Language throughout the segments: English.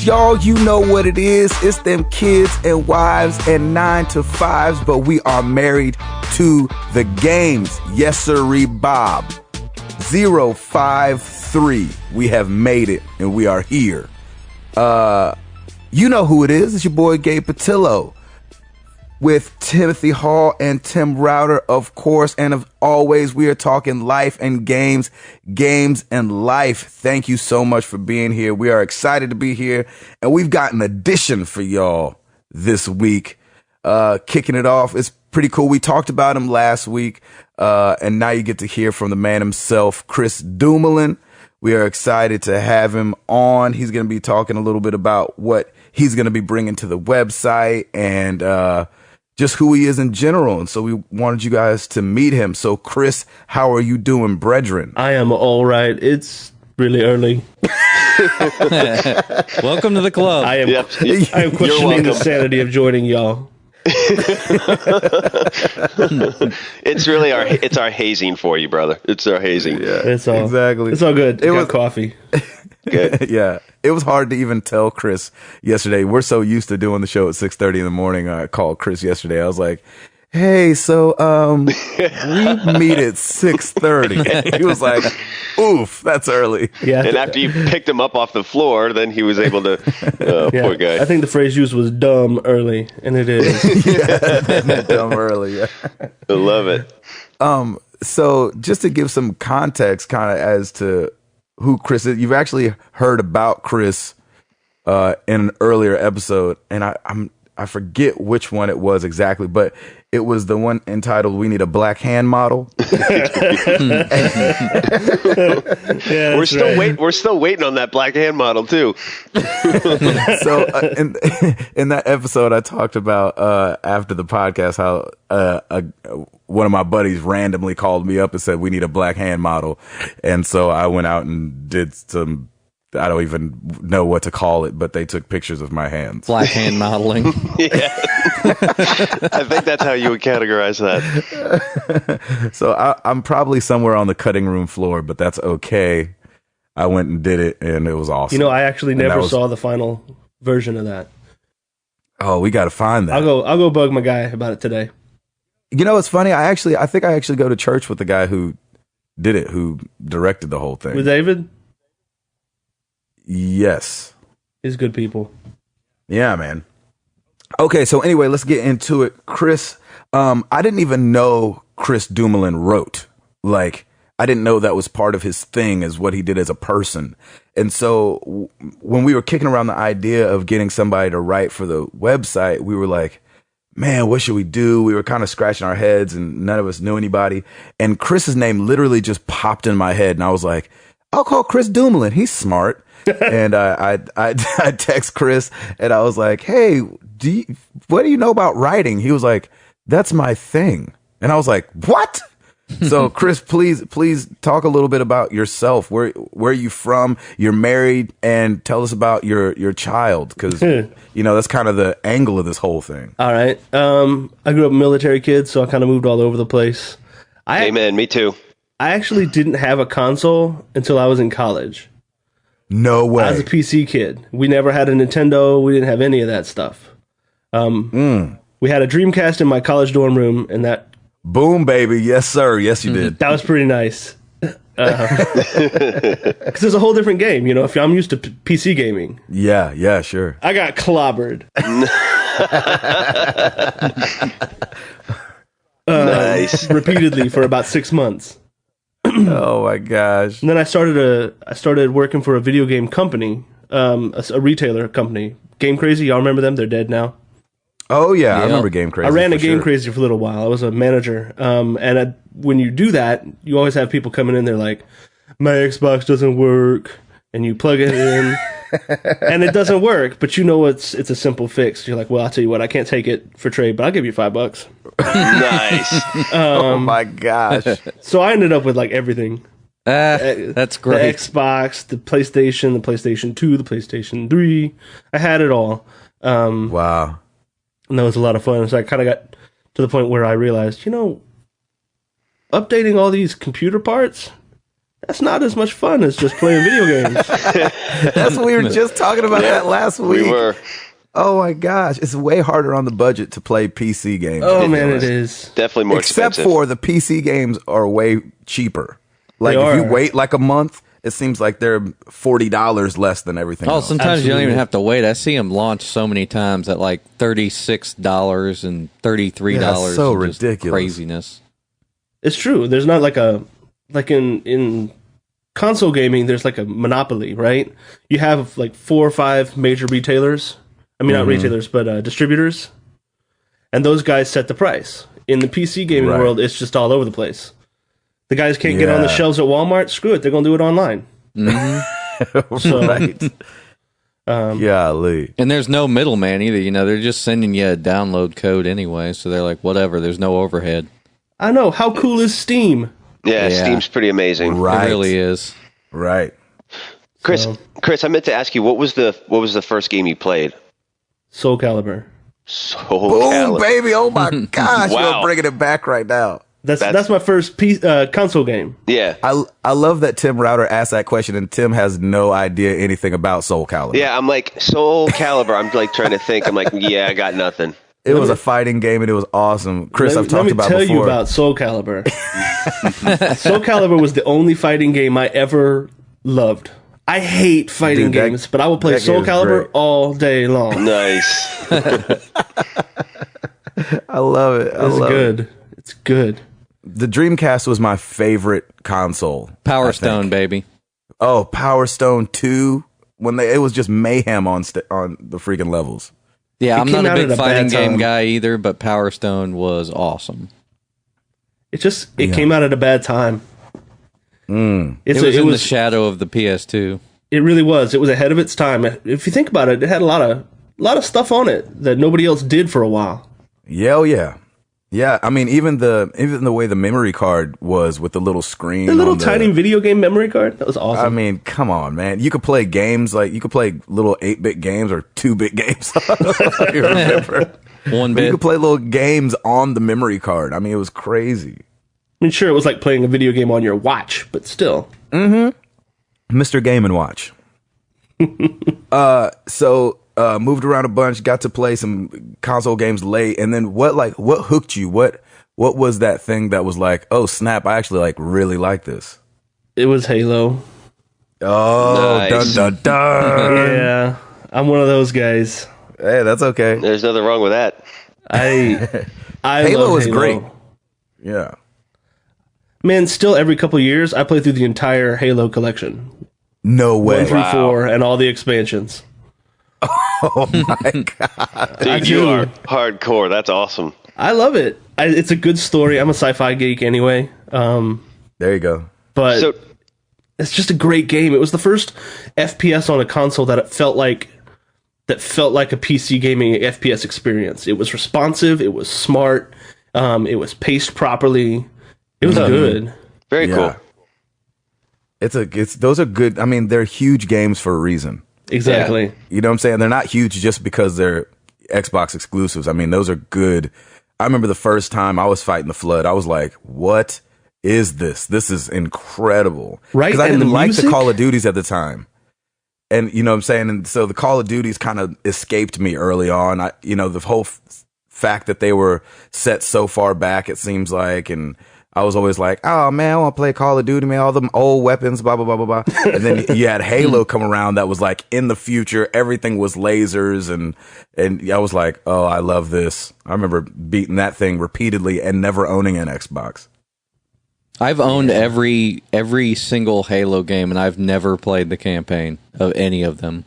y'all. You know what it is. It's them kids and wives and 9 to 5s, but we are married to the games. Yes, sirree, Bob. 053. We have made it, and we are here. You know who it is. It's your boy Gabe Patillo with Timothy Hall and Tim Router, of course. And as always, we are talking life and games and life. Thank you so much for being here. We are excited to be here, and we've got an addition for y'all this week. Kicking it off, it's pretty cool. We talked about him last week, and now you get to hear from the man himself, Chris Dumoulin. We are excited to have him on. He's going to be talking a little bit about what he's going to be bringing to the website and just who he is in general. And so we wanted you guys to meet him. So, Chris, how are you doing, brethren? I am all right. It's really early. Welcome to the club. I am questioning the sanity of joining y'all. It's our hazing for you, brother. It's our hazing. Yeah, exactly. It's all good. It was coffee. Good. Yeah. It was hard to even tell Chris yesterday. We're so used to doing the show at 6:30 in the morning. I called Chris yesterday. I was like, hey, so we meet at 6:30. He was like, oof, that's early. Yeah. And after you picked him up off the floor, then he was able to, poor guy. I think the phrase used was dumb early, and it is. Yeah, dumb early, yeah. I love it. So just to give some context kind of as to who Chris is, you've actually heard about Chris in an earlier episode, and I forget which one it was exactly, but it was the one entitled "We Need a Black Hand Model." Yeah, we're still waiting on that black hand model too. So in that episode, I talked about after the podcast how one of my buddies randomly called me up and said we need a black hand model, and so I went out and did some. I don't even know what to call it, but they took pictures of my hands. Black hand modeling. Yeah. I think that's how you would categorize that. So I'm probably somewhere on the cutting room floor, but that's okay. I went and did it, and it was awesome. You know, I actually never saw the final version of that. Oh, we got to find that. I'll go bug my guy about it today. You know, it's funny. I think I actually go to church with the guy who did it, who directed the whole thing. With David? Yes. He's good people. Yeah, man. Okay, so anyway, let's get into it. Chris, I didn't even know Chris Dumoulin wrote. Like, I didn't know that was part of his thing, as what he did as a person. And so when we were kicking around the idea of getting somebody to write for the website, we were like, man, what should we do? We were kind of scratching our heads, and none of us knew anybody. And Chris's name literally just popped in my head, and I was like, I'll call Chris Dumoulin. He's smart. And I text Chris, and I was like, hey, what do you know about writing? He was like, that's my thing. And I was like, what? So Chris, please talk a little bit about yourself. Where are you from? You're married, and tell us about your child, because you know that's kind of the angle of this whole thing. All right. I grew up a military kid, so I kind of moved all over the place. Amen. Me too. I actually didn't have a console until I was in college. No way. I was a PC kid. We never had a Nintendo. We didn't have any of that stuff. We had a Dreamcast in my college dorm room, and that... Boom, baby. Yes, sir. Yes, you did. That was pretty nice. Because it's a whole different game, you know, if I'm used to PC gaming. Yeah, sure. I got clobbered. Nice. Repeatedly for about 6 months. Oh my gosh. And then I started working for a video game company, a retailer company, Game Crazy. Y'all remember them? They're dead now. Oh yeah, I remember Game Crazy. I ran a Game Crazy for a little while. I was a manager. When you do that, you always have people coming in there like, my Xbox doesn't work, and you plug it in, and it doesn't work. But you know it's a simple fix. You're like, well, I'll tell you what, I can't take it for trade, but I'll give you $5. Nice. Oh my gosh. So I ended up with like everything. That's great. The Xbox, the PlayStation 2, the PlayStation 3. I had it all. Wow. And that was a lot of fun. So I kind of got to the point where I realized, you know, updating all these computer parts, That's not as much fun as just playing video games. That's what we were just talking about that last week. We were. Oh my gosh, it's way harder on the budget to play PC games. Oh man, it is. Definitely more Except expensive. for the PC games are way cheaper. Like They if you are. wait like a month, it seems like they're $40 less than everything Oh, else. sometimes you don't Absolutely. even have to wait. I see them launch so many times at like $36 and $33. Yeah, that's so and just ridiculous. Craziness. It's true. There's not like in console gaming. There's like a monopoly, right? You have like 4 or 5 major retailers. I mean, not retailers, but distributors, and those guys set the price. In the PC gaming Right. world, it's just all over the place. The guys can't get on the Yeah. shelves at Walmart. Screw it, they're gonna do it online. So, Right. Golly. And there's no middleman either. You know, they're just sending you a download code anyway. So they're like, whatever. There's no overhead. I know. How cool is Steam? Yeah, Yeah. Steam's pretty amazing. Right. It really is. Right. Chris, I meant to ask you, what was the first game you played? Soul Calibur. Soul Boom, Calibur. baby. Oh my gosh. Wow. You're bringing it back right now. That's my first console game. Yeah. I love that Tim Router asked that question, and Tim has no idea anything about Soul Calibur. Yeah, I'm like, Soul Calibur. I'm like trying to think. I'm like, yeah, I got nothing. It was a fighting game, and it was awesome. Chris, I've talked about Let me tell before. you about Soul Calibur. Soul Calibur was the only fighting game I ever loved. I hate fighting Dude, that- games, but I will play that Soul game is Calibur great. all day long. Nice. I love it. I It's love good. it. It's good. The Dreamcast was my favorite console. Power I Stone, think. baby. Oh, Power Stone 2. It was just mayhem on the freaking levels. Yeah, It I'm came not a out big at a fighting bad game time. guy either, but Power Stone was awesome. It came out at a bad time. It was in the shadow of the PS2. It really was. It was ahead of its time. If you think about it, it had a lot of stuff on it that nobody else did for a while. Yeah, oh yeah. Yeah, I mean, even the way the memory card was with the little screen. The little on tiny video game memory card, that was awesome. I mean, come on, man. You could play games like you could play little 8-bit games or 2-bit games. I remember. One But you bit. could play little games on the memory card. I mean, it was crazy. I mean, sure, it was like playing a video game on your watch, but still. Mr. Game and Watch. So moved around a bunch, got to play some console games late, and then what hooked you? What was that thing that was like, oh snap, I actually really like this? It was Halo. Oh, Nice. dun dun dun. Yeah, I'm one of those guys. Hey, that's okay. There's nothing wrong with that. I Halo love is great. Yeah. Man, still every couple of years, I play through the entire Halo collection. No 1 way. through 4 and all the expansions. Oh my god. Dude, you are hardcore. That's awesome. I love it. It's a good story. I'm a sci-fi geek anyway. There you go. But So, it's just a great game. It was the first FPS on a console that felt like a PC gaming FPS experience. It was responsive. It was smart. It was paced properly. It was good. very Yeah. cool. Those are good. I mean, they're huge games for a reason. Exactly. You know what I'm saying? They're not huge just because they're Xbox exclusives. I mean, those are good. I remember the first time I was fighting the flood, I was like, what is this? This is incredible. Right, Because I and didn't the like the music? Call of Duties at the time. And you know what I'm saying? And so the Call of Duties kind of escaped me early on. The whole fact that they were set so far back, it seems like, and I was always like, oh man, I want to play Call of Duty, man, all them old weapons, blah, blah, blah, blah, blah. And then you had Halo come around that was like in the future, everything was lasers, and I was like, oh, I love this. I remember beating that thing repeatedly and never owning an Xbox. I've owned every single Halo game, and I've never played the campaign of any of them.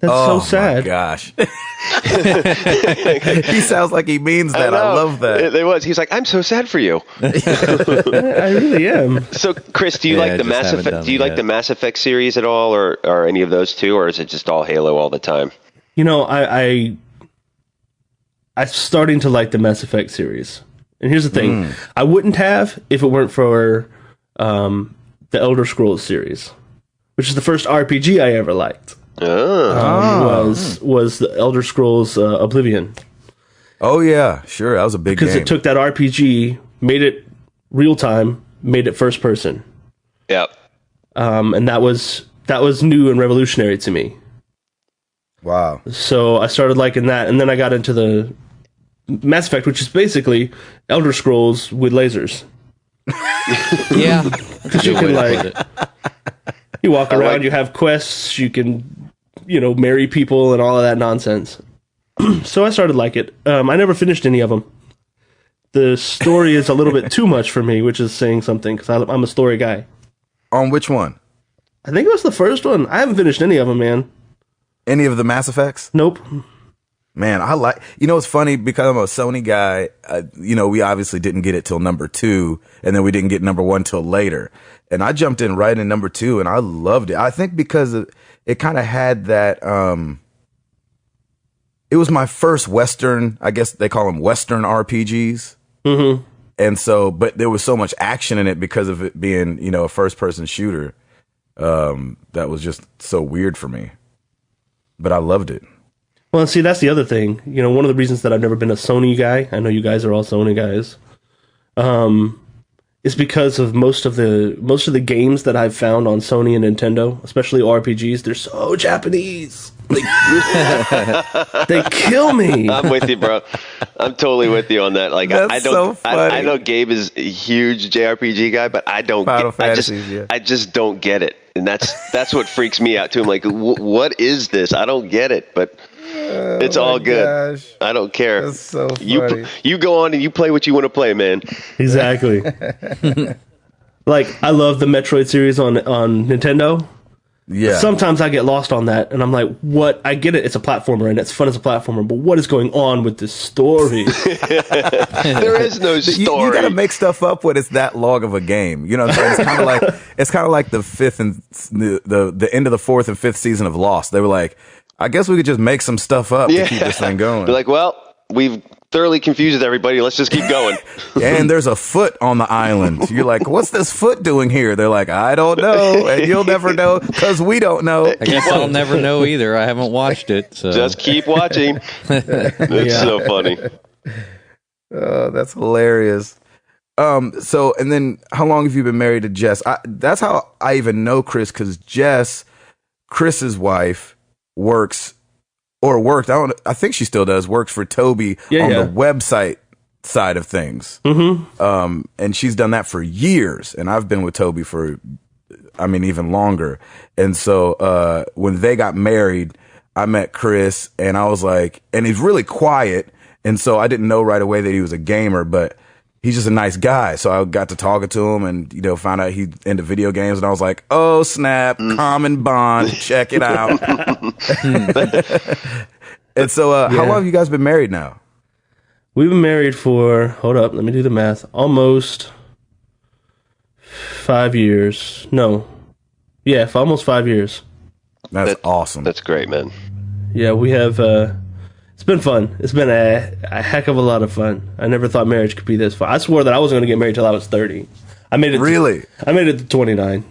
That's Oh so sad. my gosh. He sounds like he means that. I love that. It was. He's like, I'm so sad for you. I really am. So, Chris, do you Yeah, like I the just Mass haven't Effect? done Do you it like yet. the Mass Effect series at all, or any of those two, or is it just all Halo all the time? You know, I'm starting to like the Mass Effect series. And here's the thing. I wouldn't have if it weren't for the Elder Scrolls series, which is the first RPG I ever liked. Was the Elder Scrolls Oblivion. Oh yeah, sure. That was a big Because game. it took that RPG, made it real time, made it first person. Yep. and that was new and revolutionary to me. Wow. So I started liking that, and then I got into the Mass Effect, which is basically Elder Scrolls with lasers. Yeah. Because you can you walk around, you have quests, you can, marry people and all of that nonsense. So I started like it. I never finished any of them. The story is a little bit too much for me, which is saying something because I'm a story guy. On which one? I think it was the first one. I haven't finished any of them, man. Any of the Mass Effects? Nope. Man, it's funny because I'm a Sony guy. We obviously didn't get it till number 2, and then we didn't get number 1 till later. And I jumped in right in number 2, and I loved it. I think because it kind of had that. It was my first Western. I guess they call them Western RPGs. Mm-hmm. And so, but there was so much action in it because of it being, a first-person shooter. That was just so weird for me. But I loved it. Well, see, that's the other thing. One of the reasons that I've never been a Sony guy, I know you guys are all Sony guys, is because of most of the games that I've found on Sony and Nintendo, especially RPGs, they're so Japanese. They kill me. I'm with you, bro. I'm totally with you on that. Like, That's I don't. so funny. I know Gabe is a huge JRPG guy, but I don't. I just don't get it, and that's what freaks me out too. I'm like, what is this? I don't get it, but it's all good. Gosh. I don't care. That's so funny. You go on and you play what you want to play, man. Exactly. Like, I love the Metroid series on Nintendo. Yeah. Sometimes I get lost on that, and I'm like, what? I get it. It's a platformer, and it's fun as a platformer, but what is going on with this story? There is no story. You got to make stuff up when it's that long of a game. You know what I'm saying? It's kind of like the fifth and the end of the 4th and 5th season of Lost. They were like, I guess we could just make some stuff up to keep this thing going. They're like, well, we've thoroughly confused everybody. Let's just keep going. And there's a foot on the island. You're like, what's this foot doing here? They're like, I don't know. And you'll never know because we don't know. I guess I'll never know either. I haven't watched it. So. Just keep watching. It's so funny. Oh, that's hilarious. So, and then how long have you been married to Jess? That's how I even know Chris, because Chris's wife, worked. I think she still does. Works for Toby on the website side of things. Mm-hmm. And she's done that for years. And I've been with Toby for, even longer. And so when they got married, I met Chris, and I was like, and he's really quiet. And so I didn't know right away that he was a gamer, but he's just a nice guy. So I got to talking to him and, found out he's into video games. And I was like, oh, snap, common bond. Check it out. And so how long have you guys been married now? We've been married for, hold up, let me do the math, almost 5 years. No. Yeah, for almost 5 years. That's awesome. That's great, man. Yeah, we have... it's been fun. It's been a heck of a lot of fun. I never thought marriage could be this fun. I swore that I wasn't going to get married till I was 30. I made it. Really? I made it to 29.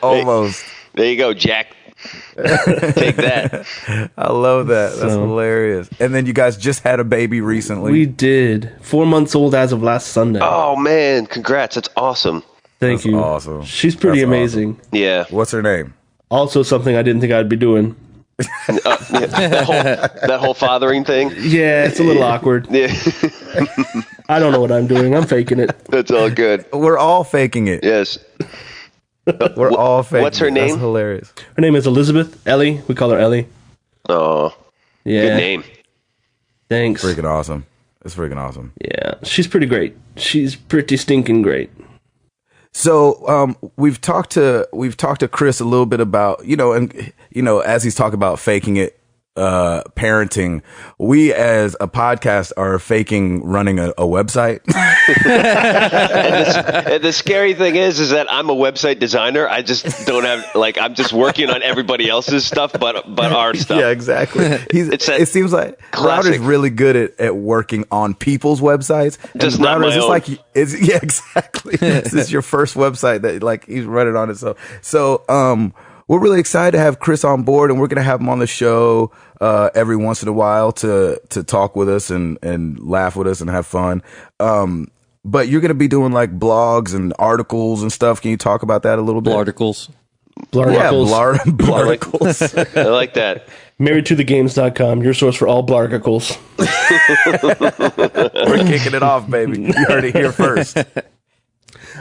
Almost. There you go, Jack. Take that. I love that. That's hilarious. And then you guys just had a baby recently. We did. 4 months old as of last Sunday. Oh, man. Congrats. That's awesome. Thank you. Awesome. She's pretty amazing. Awesome. Yeah. What's her name? Also something I didn't think I'd be doing. That whole fathering thing. Yeah, it's a little awkward. Yeah. I don't know what I'm doing. I'm faking it. That's all good. We're all faking it. Yes. We're all faking it. What's her name? That's hilarious. Her name is Elizabeth. Ellie. We call her Ellie. Oh, yeah. good name. Thanks. Freaking awesome. It's freaking awesome. Yeah, she's pretty great. She's pretty stinking great. So we've talked to Chris a little bit about, as he's talking about faking it, parenting, we as a podcast are faking running a website. And the scary thing is that I'm a website designer. I just don't have, I'm just working on everybody else's stuff, but our stuff. Yeah, exactly. It seems like classic. Router's really good at working on people's websites. Just and not Router's my just own. yeah, exactly. This is your first website that he's running on it. So we're really excited to have Chris on board, and we're going to have him on the show every once in a while to talk with us and laugh with us and have fun. but you're going to be doing like blogs and articles and stuff. Can you talk about that a little bit? Blarticles. Yeah, blarticles. I like that. MarriedToTheGames.com, your source for all blarticles. We're kicking it off, baby. You heard it here first.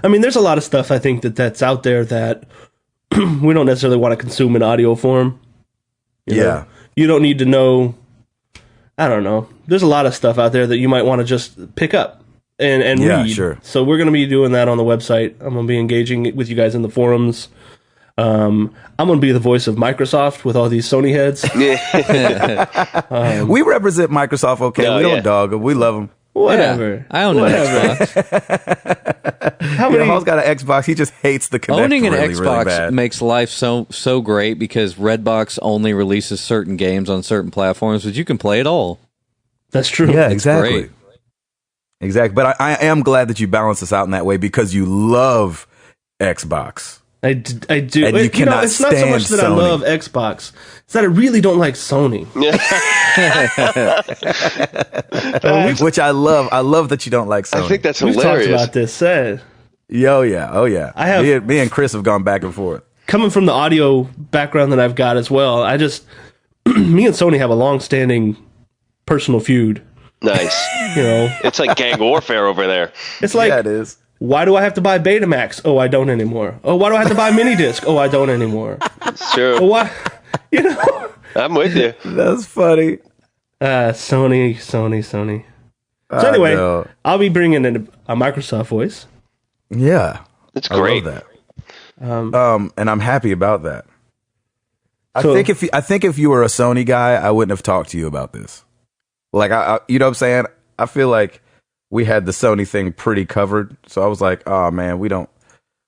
I mean, there's a lot of stuff I think that's out there that we don't necessarily want to consume in audio form. You know? You don't need to know. I don't know. There's a lot of stuff out there that you might want to just pick up and read. Sure. So we're going to be doing that on the website. I'm going to be engaging with you guys in the forums. I'm going to be the voice of Microsoft with all these Sony heads. We represent Microsoft, okay? We don't dog them. We love them. Whatever. Yeah, I own an Xbox. How many? Paul's got an Xbox. He just hates the Kinect. Owning an really, Xbox really bad. makes life so great because Redbox only releases certain games on certain platforms, but you can play it all. That's true. Yeah, It's exactly. great. Exactly. But I am glad that you balance this out in that way because you love Xbox. I do. And you cannot it's not so much that stand I love Xbox. It's that I really don't like Sony. Which I love. I love that you don't like Sony. I think that's We've hilarious. talked about this. Oh yeah. I have- me and Chris have gone back and forth. Coming from the audio background that I've got as well, I just me and Sony have a long-standing personal feud. Nice. You know, It's like gang warfare over there. it's like, Yeah, it is. why do I have to buy Betamax? Oh, I don't anymore. Oh, why do I have to buy minidisc? Oh, I don't anymore. It's true. Oh, why? You know, I'm with you. That's funny. Sony. So anyway, I'll be bringing in a Microsoft voice. Yeah, It's I great. love that. And I'm happy about that. So- I think if you were a Sony guy, I wouldn't have talked to you about this. Like, I you know what I'm saying? I feel like we had the Sony thing pretty covered. So I was like, oh man, we don't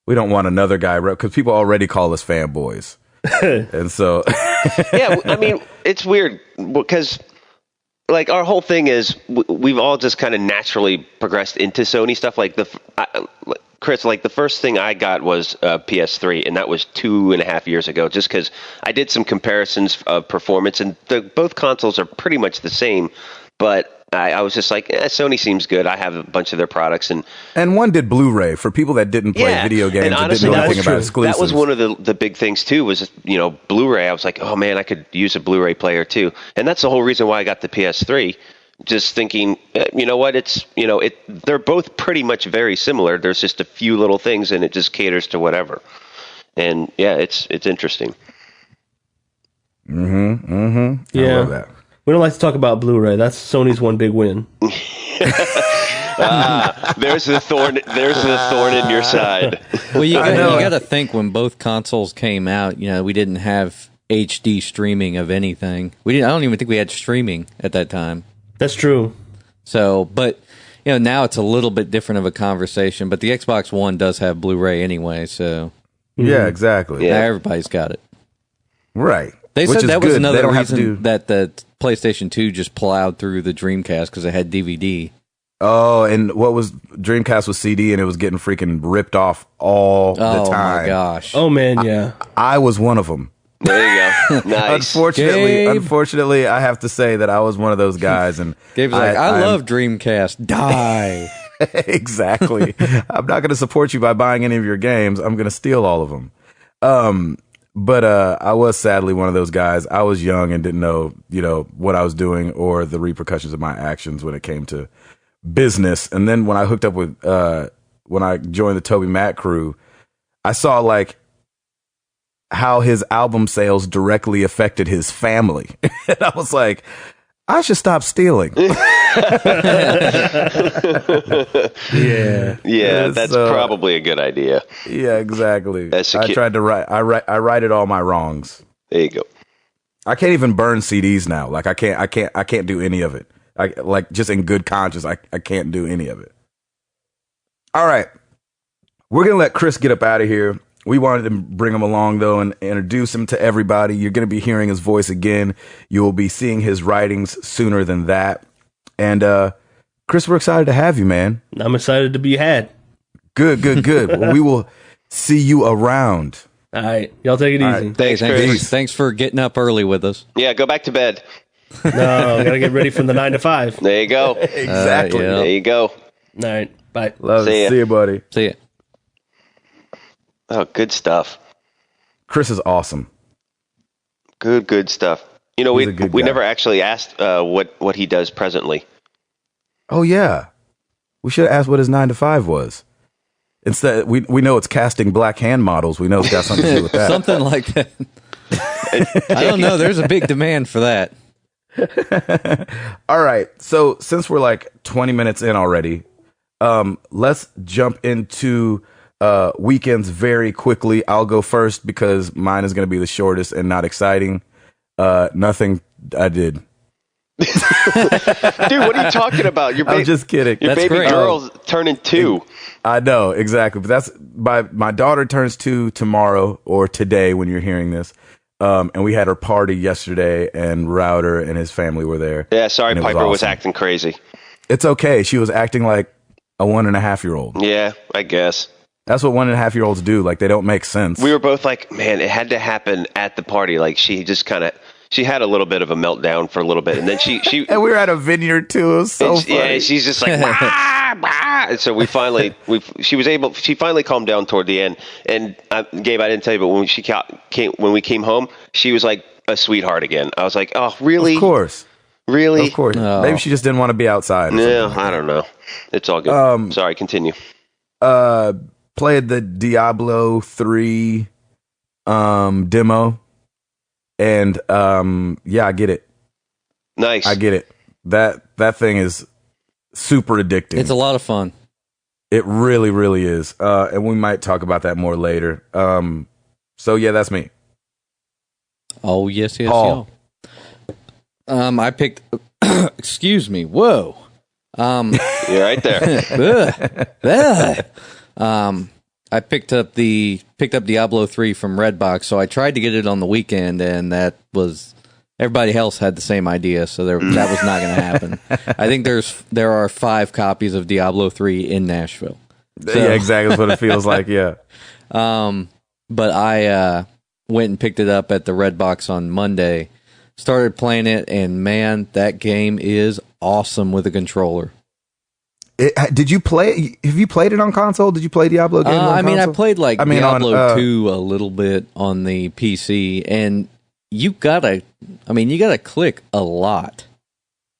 want another guy, because people already call us fanboys. And so Yeah, I mean, it's weird because, like, our whole thing is we've all just kind of naturally progressed into Sony stuff. Like Chris, like the first thing I got was PS3, and that was 2.5 years ago. Just because I did some comparisons of performance, and both consoles are pretty much the same, but I was just like, Sony seems good. I have a bunch of their products, and one did Blu-ray for people that didn't play video games and honestly, didn't know that anything was about true. exclusives. That was one of the big things too. Was Blu-ray. I was like, oh man, I could use a Blu-ray player too, and that's the whole reason why I got the PS3. Just thinking, you know what? They're both pretty much very similar. There's just a few little things, and it just caters to whatever. And yeah, it's interesting. I Yeah. love that. We don't like to talk about Blu-ray. That's Sony's one big win. There's the thorn. There's the thorn in your side. Well, you got to think when both consoles came out, we didn't have HD streaming of anything. I don't even think we had streaming at that time. That's true. So, but now it's a little bit different of a conversation. But the Xbox One does have Blu-ray anyway, so Yeah, exactly. now everybody's got it. Right. They Which said is that was good. They another don't have to reason do- that the PlayStation 2 just plowed through the Dreamcast because it had DVD. Oh, and what was Dreamcast was CD, and it was getting freaking ripped off all the Oh time. my gosh! Oh man, yeah. I was one of them. There you go. Nice. Unfortunately, I have to say that I was one of those guys, and Gabe was like, "I love Dreamcast. Die." Exactly. I'm not going to support you by buying any of your games. I'm going to steal all of them. But I was sadly one of those guys. I was young and didn't know, what I was doing or the repercussions of my actions when it came to business. And then when I hooked up with, when I joined the Toby Mac crew, I saw like how his album sales directly affected his family. And I was like, I should stop stealing. Yeah. Yeah, that's probably a good idea. Yeah, exactly. As a I kid- tried to write. I righted all my wrongs. There you go. I can't even burn CDs now. Like I can't do any of it. Like just in good conscience, I can't do any of it. All right, we're gonna let Chris get up out of here. We wanted to bring him along though and introduce him to everybody. You're gonna be hearing his voice again. You will be seeing his writings sooner than that. And Chris, we're excited to have you, man. I'm excited to be had. Good. Well, we will see you around. All right. Y'all take it easy. right. Thanks, Chris. Thanks for getting up early with us. Yeah, go back to bed. No, gotta get ready from the 9 to 5. There you go. Exactly. Yeah. There you go. All right. Bye. Love it. See you, buddy. See ya. Oh, good stuff. Chris is awesome. Good stuff. You know, we never actually asked what he does presently. Oh yeah, we should have asked what his 9 to 5 was. Instead, we know it's casting black hand models. We know it's got something to do with that. Something like that. I don't know. There's a big demand for that. All right. So since we're like 20 minutes in already, let's jump into weekends very quickly. I'll go first because mine is going to be the shortest and not exciting. Nothing I did. Dude, what are you talking about? I'm just kidding. Your baby girl's turning 2. I know, exactly. But that's my daughter turns 2 tomorrow or today when you're hearing this. And we had her party yesterday, and Router and his family were there. Yeah, sorry, Piper was acting crazy. It's okay. She was acting like a 1.5-year-old. Yeah, I guess. That's what 1.5-year-olds do. Like, they don't make sense. We were both like, man, it had to happen at the party. Like, she just kind of... She had a little bit of a meltdown for a little bit, and then she and we were at a vineyard too. It was so funny. Yeah, she's just like, bah, bah. And so she finally calmed down toward the end. And Gabe, I didn't tell you, but when we came home, she was like a sweetheart again. I was like, oh, really? Of course, really, of course. Oh. Maybe she just didn't want to be outside. No, I don't know. It's all good. Sorry, continue. Played the Diablo 3 demo. And yeah, I get it. Nice. I get it. That thing is super addicting. It's a lot of fun. It really, really is. And we might talk about that more later. So yeah, that's me. Oh yes, Paul. Yeah. I picked. Excuse me. Whoa. You're right there. I picked up Diablo 3 from Redbox, so I tried to get it on the weekend, and that was everybody else had the same idea, so that was not going to happen. I think there are 5 copies of Diablo 3 in Nashville. So, yeah, exactly. That's what it feels like. Yeah. But I went and picked it up at the Redbox on Monday, started playing it, and man, that game is awesome with a controller. Did you play? Have you played it on console? Did you play Diablo games on console? I mean, I played Diablo 2 a little bit on the PC, and you gotta click a lot.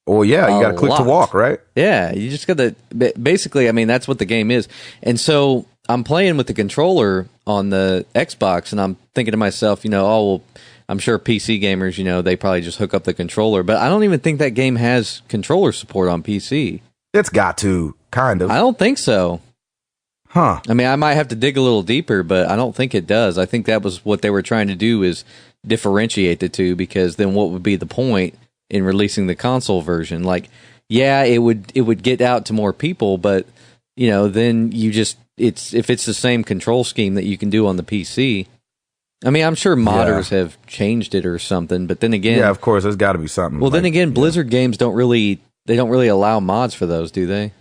Well, yeah, you gotta click to walk, right? Yeah, you just gotta. Basically, I mean, that's what the game is. And so I'm playing with the controller on the Xbox, and I'm thinking to myself, I'm sure PC gamers, they probably just hook up the controller, but I don't even think that game has controller support on PC. It's got to, kind of. I don't think so. Huh. I mean, I might have to dig a little deeper, but I don't think it does. I think that was what they were trying to do, is differentiate the two, because then what would be the point in releasing the console version? Like, yeah, it would get out to more people, but, then if it's the same control scheme that you can do on the PC. I mean, I'm sure modders have changed it or something, but then again... Yeah, of course, there's got to be something. Well, then again, Blizzard games don't really allow mods for those, do they?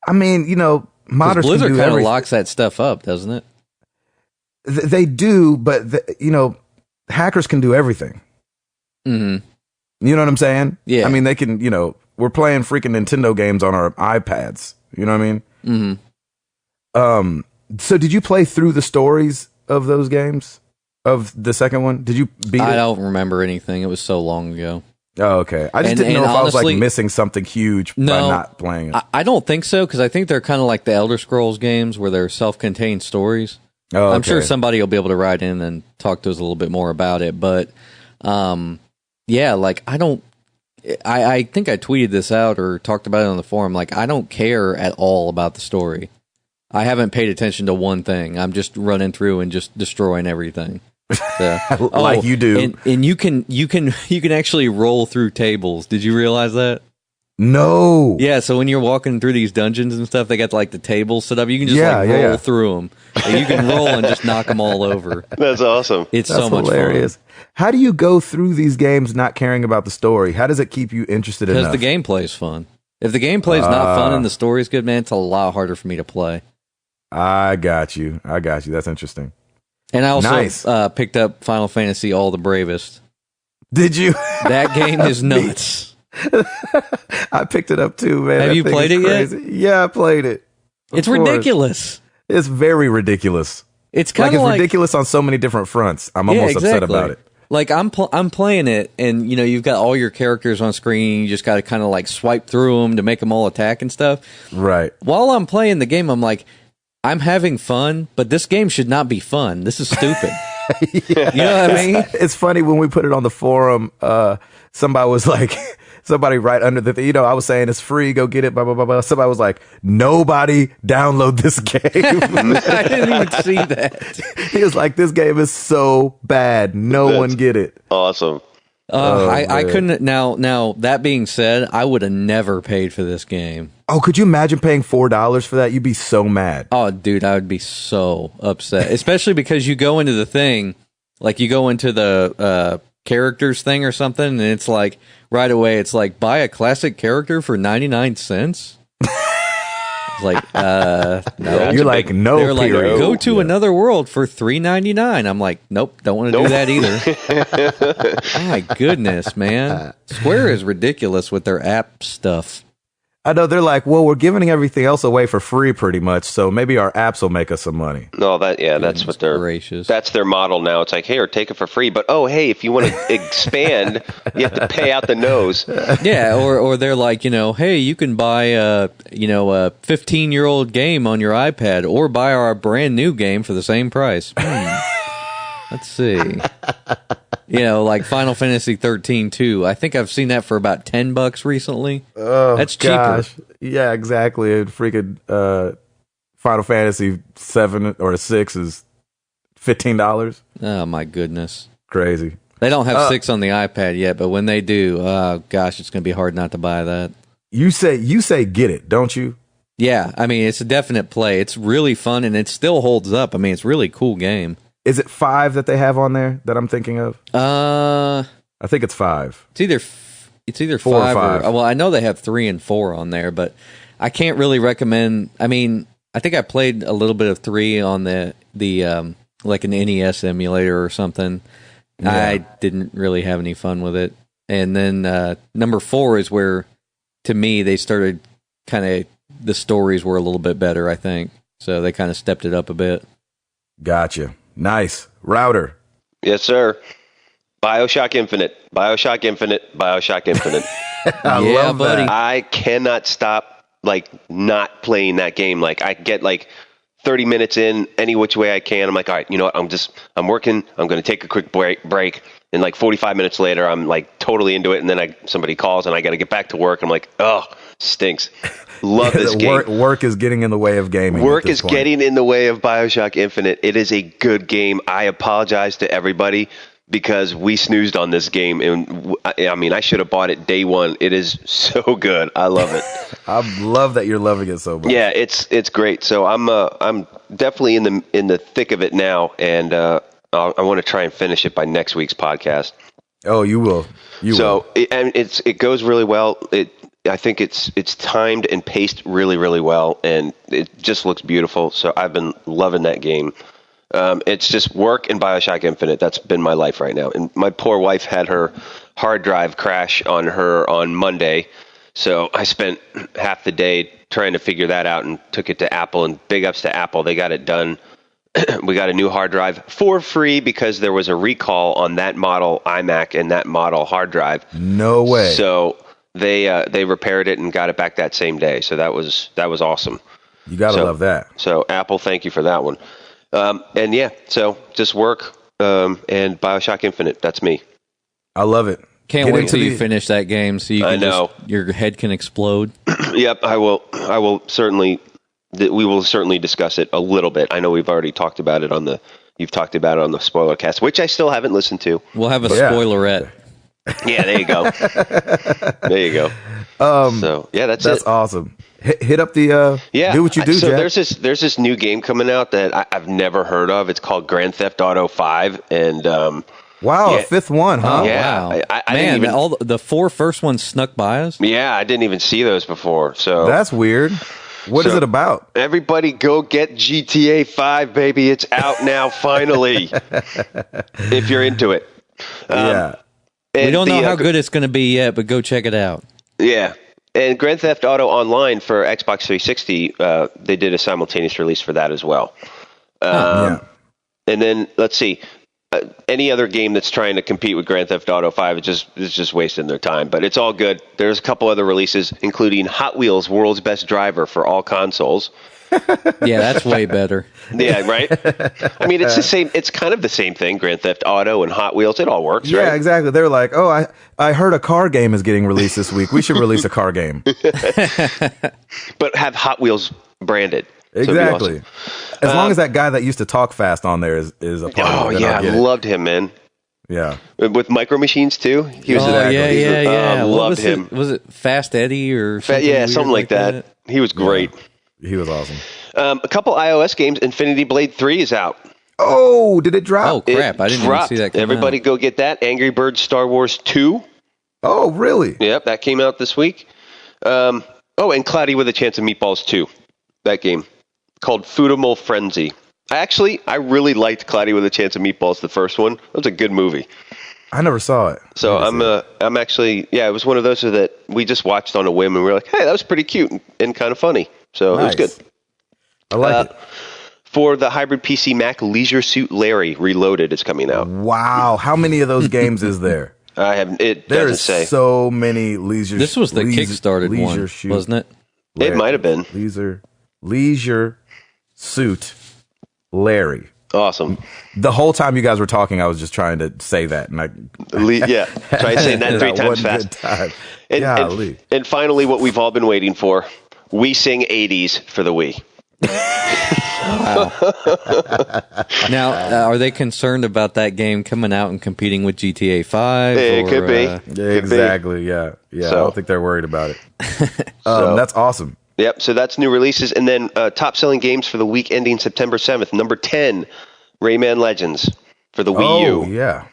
I mean, modders Blizzard can do kind of locks that stuff up, doesn't it? They do, but hackers can do everything. Mm-hmm. You know what I'm saying? Yeah. I mean, they can. We're playing freaking Nintendo games on our iPads. You know what I mean? Mm-hmm. So, did you play through the stories of those games? Of the second one, did you beat it? I don't remember anything. It was so long ago. Oh, okay. I just didn't know if honestly, I was like missing something huge by not playing it. I don't think so, because I think they're kind of like the Elder Scrolls games where they're self-contained stories. Oh, okay. I'm sure somebody will be able to write in and talk to us a little bit more about it. But yeah, like I think I tweeted this out or talked about it on the forum. Like, I don't care at all about the story. I haven't paid attention to one thing. I'm just running through and just destroying everything. Like you do. And you can actually roll through tables. Did you realize that? No. Yeah, so when you're walking through these dungeons and stuff, they got like the tables set up. You can just roll through them. And you can roll and just knock them all over. That's awesome. That's so much hilarious. Fun. How do you go through these games not caring about the story? How does it keep you interested enough? Because the gameplay is fun. If the gameplay is not fun and the story is good, man, it's a lot harder for me to play. I got you. That's interesting. And I also picked up Final Fantasy All the Bravest. Did you? That game is nuts. I picked it up too, man. Have you played it yet? Yeah, I played it. It's ridiculous. It's very ridiculous. It's kind of like ridiculous on so many different fronts. I'm almost upset about it. Like I'm playing it, and you've got all your characters on screen. You just got to kind of like swipe through them to make them all attack and stuff. Right. While I'm playing the game, I'm like, I'm having fun, but this game should not be fun. This is stupid. You know what I mean? It's funny when we put it on the forum. Somebody was like. Somebody right under the, I was saying it's free, go get it, blah, blah, blah, blah. Somebody was like, nobody download this game. I didn't even see that. He was like, this game is so bad. No one get it. Awesome. I couldn't. Now, that being said, I would have never paid for this game. Oh, could you imagine paying $4 for that? You'd be so mad. Oh, dude, I would be so upset. Especially because you go into the thing, like you go into the characters thing or something, and it's like, right away, it's like, buy a classic character for 99 cents. It's like, no. You're like, no. They're like, go to another world for $3.99. I'm like, nope, don't want to do that either. My goodness, man. Square is ridiculous with their app stuff. I know they're like, well, we're giving everything else away for free pretty much, so maybe our apps will make us some money. No, that's what that's their model now. It's like, hey, or take it for free, but hey, if you want to expand, you have to pay out the nose. Yeah, or they're like, hey, you can buy a 15-year-old game on your iPad, or buy our brand new game for the same price. Let's see. Like Final Fantasy 13 too. I think I've seen that for about $10 recently. Oh, that's cheaper. Gosh. Yeah, exactly. And freaking Final Fantasy 7 or 6 is $15. Oh my goodness. Crazy. They don't have 6 on the iPad yet, but when they do, gosh, it's going to be hard not to buy that. You say get it, don't you? Yeah, I mean, it's a definite play. It's really fun, and it still holds up. I mean, it's a really cool game. Is it 5 that they have on there that I'm thinking of? I think it's 5. It's either 4 or 5. Well, I know they have 3 and 4 on there, but I can't really recommend. I mean, I think I played a little bit of 3 on the like an NES emulator or something. Yeah. I didn't really have any fun with it. And then number 4 is where, to me, they started the stories were a little bit better, I think. So they kind of stepped it up a bit. Gotcha. Nice. Router. Yes, sir. BioShock Infinite. BioShock Infinite. BioShock Infinite. I love buddy. that. I cannot stop, not playing that game. I get, 30 minutes in any which way I can. I'm like, all right, you know what? I'm working. I'm going to take a quick break. And 45 minutes later, I'm totally into it. And then somebody calls and I got to get back to work. I'm like, oh, stinks. Love this game. Work is getting in the way of gaming. Work is getting in the way of BioShock Infinite. It is a good game. I apologize to everybody because we snoozed on this game. And I should have bought it day one. It is so good. I love it. I love that you're loving it so much. Yeah, it's great. So I'm definitely in the thick of it now, and I want to try and finish it by next week's podcast. Oh, you will. It goes really well. I think it's timed and paced really, really well, and it just looks beautiful. So I've been loving that game. It's just work and BioShock Infinite. That's been my life right now. And my poor wife had her hard drive crash on Monday, so I spent half the day trying to figure that out and took it to Apple. And big ups to Apple, they got it done. We got a new hard drive for free because there was a recall on that model iMac and that model hard drive. No way. So they repaired it and got it back that same day. So that was awesome. You gotta love that. So Apple, thank you for that one. And yeah, so just work and BioShock Infinite. That's me. I love it. Can't wait till you finish that game so you can your head can explode. Yep, I will certainly. We will certainly discuss it a little bit. I know we've already talked about it you've talked about it on the spoiler cast, which I still haven't listened to. We'll have a spoilerette. Yeah, there you go. There you go. So yeah, that's awesome. Hit up the do what you do. So Jack. there's this new game coming out that I've never heard of. It's called Grand Theft Auto 5, and wow, a 5th one, huh? Yeah, wow. I Man, didn't even, all the 4 first ones snuck by us. Yeah, I didn't even see those before. So that's weird. What is it about? Everybody go get GTA 5, baby. It's out now, finally, if you're into it. Yeah. We don't know how good it's going to be yet, but go check it out. Yeah. And Grand Theft Auto Online for Xbox 360, they did a simultaneous release for that as well. And then, let's see. Any other game that's trying to compete with Grand Theft Auto 5 is just wasting their time. But it's all good. There's a couple other releases, including Hot Wheels World's Best Driver for all consoles. Yeah, that's way better. Yeah, right? I mean, it's the same. It's kind of the same thing, Grand Theft Auto and Hot Wheels. It all works, right? Yeah, exactly. They're like, oh, I heard a car game is getting released this week. We should release a car game. But have Hot Wheels branded. Exactly. Awesome. As long as that guy that used to talk fast on there is a part of it. Oh, yeah, I loved him, man. Yeah. With Micro Machines, too. He was yeah. Loved him. Was it Fast Eddie or something? Yeah, something like that. He was great. Yeah. He was awesome. A couple iOS games. Infinity Blade 3 is out. Oh, did it drop? Oh, crap. I didn't even see that come Everybody out. Go get that. Angry Birds Star Wars 2. Oh, really? Yep, that came out this week. And Cloudy with a Chance of Meatballs 2. That game. Called Foodimal Frenzy. I really liked Cloudy with a Chance of Meatballs, the first one. That was a good movie. I never saw it. So I'm actually, it was one of those that we just watched on a whim and we were like, hey, that was pretty cute and kind of funny. So It was good. I like it. For the hybrid PC Mac, Leisure Suit Larry Reloaded is coming out. Wow. How many of those games is there? It There's doesn't say. So many Leisure. This was the Kickstarted one, wasn't it? It might have been. Leisure Suit Larry. Awesome. The whole time you guys were talking, I was just trying to say that. And try saying that 3 times fast. And finally, what we've all been waiting for. We Sing 80s for the Wii. Wow. Now, are they concerned about that game coming out and competing with GTA 5? It could be. Exactly, yeah. So, I don't think they're worried about it. That's awesome. Yep, so that's new releases. And then top-selling games for the week ending September 7th. Number 10, Rayman Legends for the Wii U. Oh, yeah.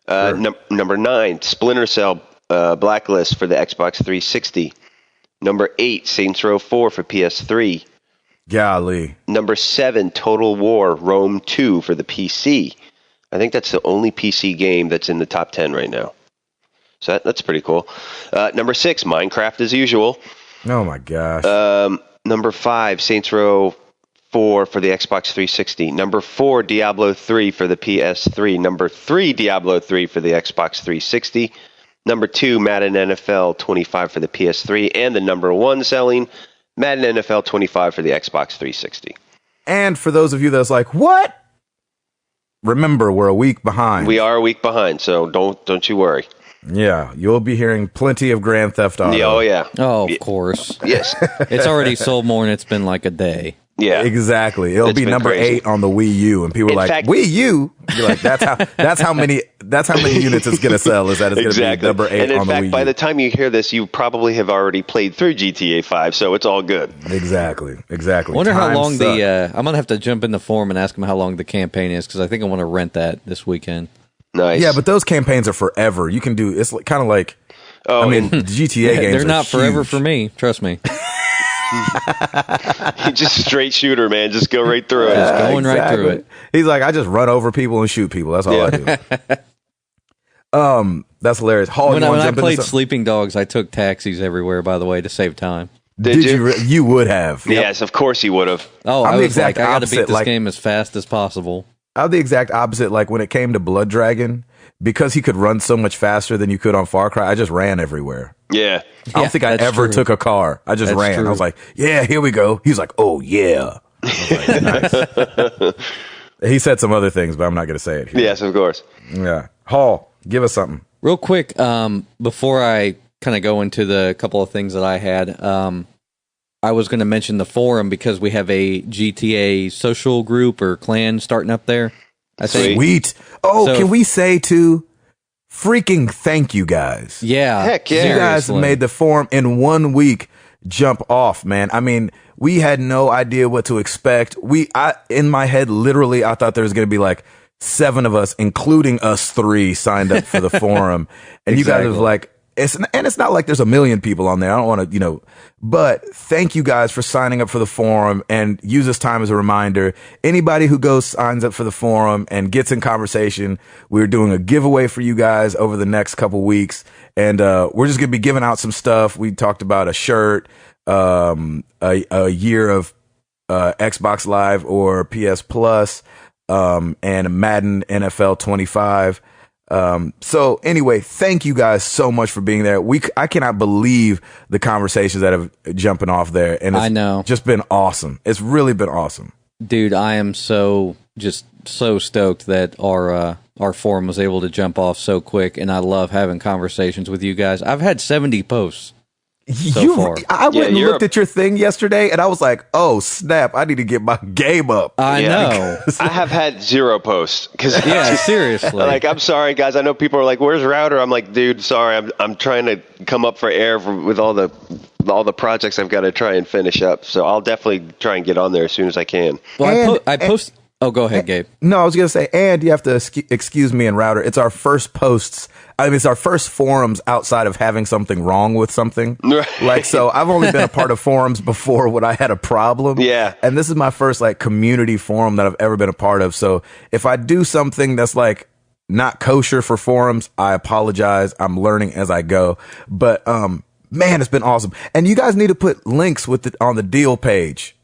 Sure. Number 9, Splinter Cell Blacklist for the Xbox 360. Number 8, Saints Row 4 for PS3. Golly. Number 7, Total War Rome 2 for the PC. I think that's the only PC game that's in the top 10 right now. So that's pretty cool. Number 6, Minecraft as usual. Oh, my gosh. Number 5, Saints Row 4 for the Xbox 360. Number 4, Diablo 3 for the PS3. Number 3, Diablo 3 for the Xbox 360. Number 2, Madden NFL 25 for the PS3. And the number 1 selling, Madden NFL 25 for the Xbox 360. And for those of you that's like, what? Remember, we're a week behind. We are a week behind, so don't you worry. Yeah, you'll be hearing plenty of Grand Theft Auto. Oh, yeah. Oh, of course. Yes. It's already sold more and it's been like a day. Yeah. Exactly. It'll be number crazy. 8 on the Wii U, and people are like, Wii U? You're like, that's how many units it's gonna sell, is that it's gonna be number 8 and in on the fact, Wii U. by the time you hear this, you probably have already played through GTA 5, so it's all good. Exactly. Wonder how long I'm gonna have to jump in the forum and ask them how long the campaign is, because I think I want to rent that this weekend. Nice. Yeah, but those campaigns are forever. You can do, it's kind of like, GTA games they're not huge. forever for me. Trust me. Just straight shooter, man. Just go right through it. Just going right through it. He's like, I just run over people and shoot people. That's all I do. That's hilarious. Hall, when I played Sleeping Dogs, I took taxis everywhere, by the way, to save time. Did you? You would have. Yes, of course you would have. Oh, I'm I the was exact like, I got to beat opposite, this game as fast as possible. I'm the exact opposite. Like when it came to Blood Dragon, because he could run so much faster than you could on Far Cry, I just ran everywhere. Yeah. I don't think I ever took a car. I just ran. I was like, yeah, here we go. He's like, oh, yeah. Like, nice. He said some other things, but I'm not going to say it here. Yes, of course. Yeah. Hall, give us something. Real quick, before I kind of go into the couple of things that I had, I was going to mention the forum because we have a GTA social group or clan starting up there. I think. Sweet. Oh, so, can we say too, freaking thank you guys. Yeah. Heck yeah. You guys made the forum in 1 week jump off, man. I mean, we had no idea what to expect. In my head, literally, I thought there was going to be like 7 of us, including us 3, signed up for the forum. And you guys was like, it's not like there's a million people on there. I don't want to, but thank you guys for signing up for the forum, and use this time as a reminder. Anybody who signs up for the forum and gets in conversation, we're doing a giveaway for you guys over the next couple weeks. And, we're just going to be giving out some stuff. We talked about a shirt, a year of, Xbox Live or PS Plus, and Madden NFL 25. So anyway, thank you guys so much for being there. I cannot believe the conversations that have jumping off there. And it's just been awesome. It's really been awesome. Dude, I am so stoked that our forum was able to jump off so quick, and I love having conversations with you guys. I've had 70 posts. I went and looked at your thing yesterday, and I was like, "Oh snap! I need to get my game up." I know. I have had 0 posts seriously. Like, I'm sorry, guys. I know people are like, "Where's Router?" I'm like, "Dude, sorry. I'm trying to come up for air with all the projects I've got to try and finish up. So I'll definitely try and get on there as soon as I can." Well, I post. Oh, go ahead, Gabe. No, I was going to say, and you have to excuse me and Router. It's our first posts. I mean, it's our first forums outside of having something wrong with something. Right. Like, so I've only been a part of forums before when I had a problem. Yeah. And this is my first like community forum that I've ever been a part of. So if I do something that's like not kosher for forums, I apologize. I'm learning as I go. But, man, it's been awesome. And you guys need to put links on the deal page.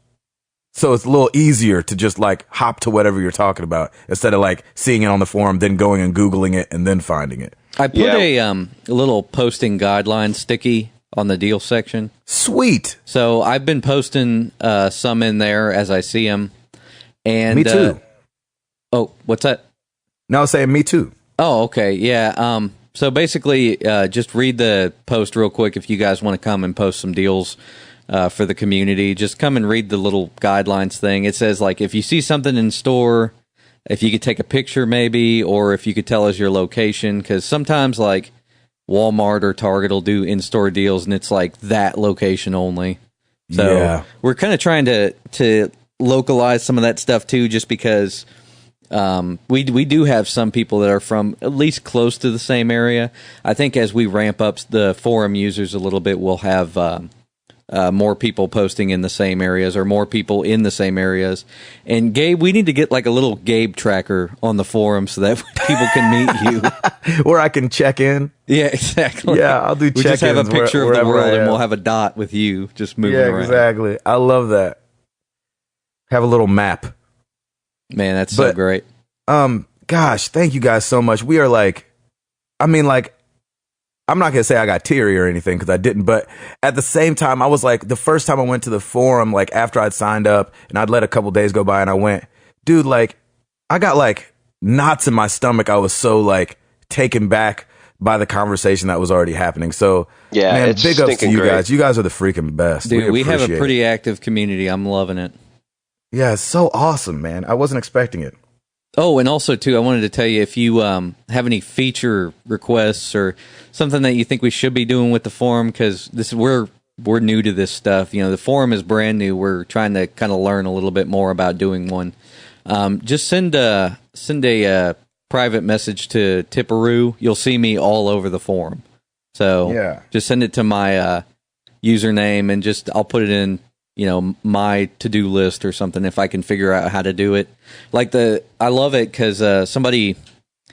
So it's a little easier to just like hop to whatever you're talking about instead of like seeing it on the forum, then going and Googling it and then finding it. I put a little posting guideline sticky on the deal section. Sweet. So I've been posting some in there as I see them. And me too. Oh, what's that? No, I was saying me too. Oh, okay. Yeah. So basically, just read the post real quick if you guys want to come and post some deals for the community. Just come and read the little guidelines thing. It says, like, if you see something in store, if you could take a picture maybe, or if you could tell us your location, because sometimes, like, Walmart or Target will do in-store deals, and it's, like, that location only. So we're kind of trying to localize some of that stuff, too, just because we do have some people that are from at least close to the same area. I think as we ramp up the forum users a little bit, we'll have more people posting in the same areas, or more people in the same areas. And Gabe, we need to get like a little Gabe tracker on the forum so that people can meet you. Where I can check in. Yeah, exactly. Yeah, I'll do check-ins. We just have a picture of the world and we'll have a dot with you just moving around. Yeah, exactly. I love that. Have a little map. Man, that's so great. Gosh, thank you guys so much. We are like, I mean, like, I'm not going to say I got teary or anything because I didn't, but at the same time, I was like, the first time I went to the forum, like after I'd signed up and I'd let a couple days go by and I went, dude, like I got like knots in my stomach. I was so like taken back by the conversation that was already happening. So yeah, man, big ups to you great. guys. You guys are the freaking best. Dude, we have a pretty active community. I'm loving it. Yeah, it's so awesome, man. I wasn't expecting it. Oh, and also, too, I wanted to tell you, if you have any feature requests or something that you think we should be doing with the forum, because we're new to this stuff. You know, the forum is brand new. We're trying to kind of learn a little bit more about doing one. Just send a private message to Tipperoo. You'll see me all over the forum. So just send it to my username, and just I'll put it in, you know, my to-do list or something if I can figure out how to do it. Like I love it because somebody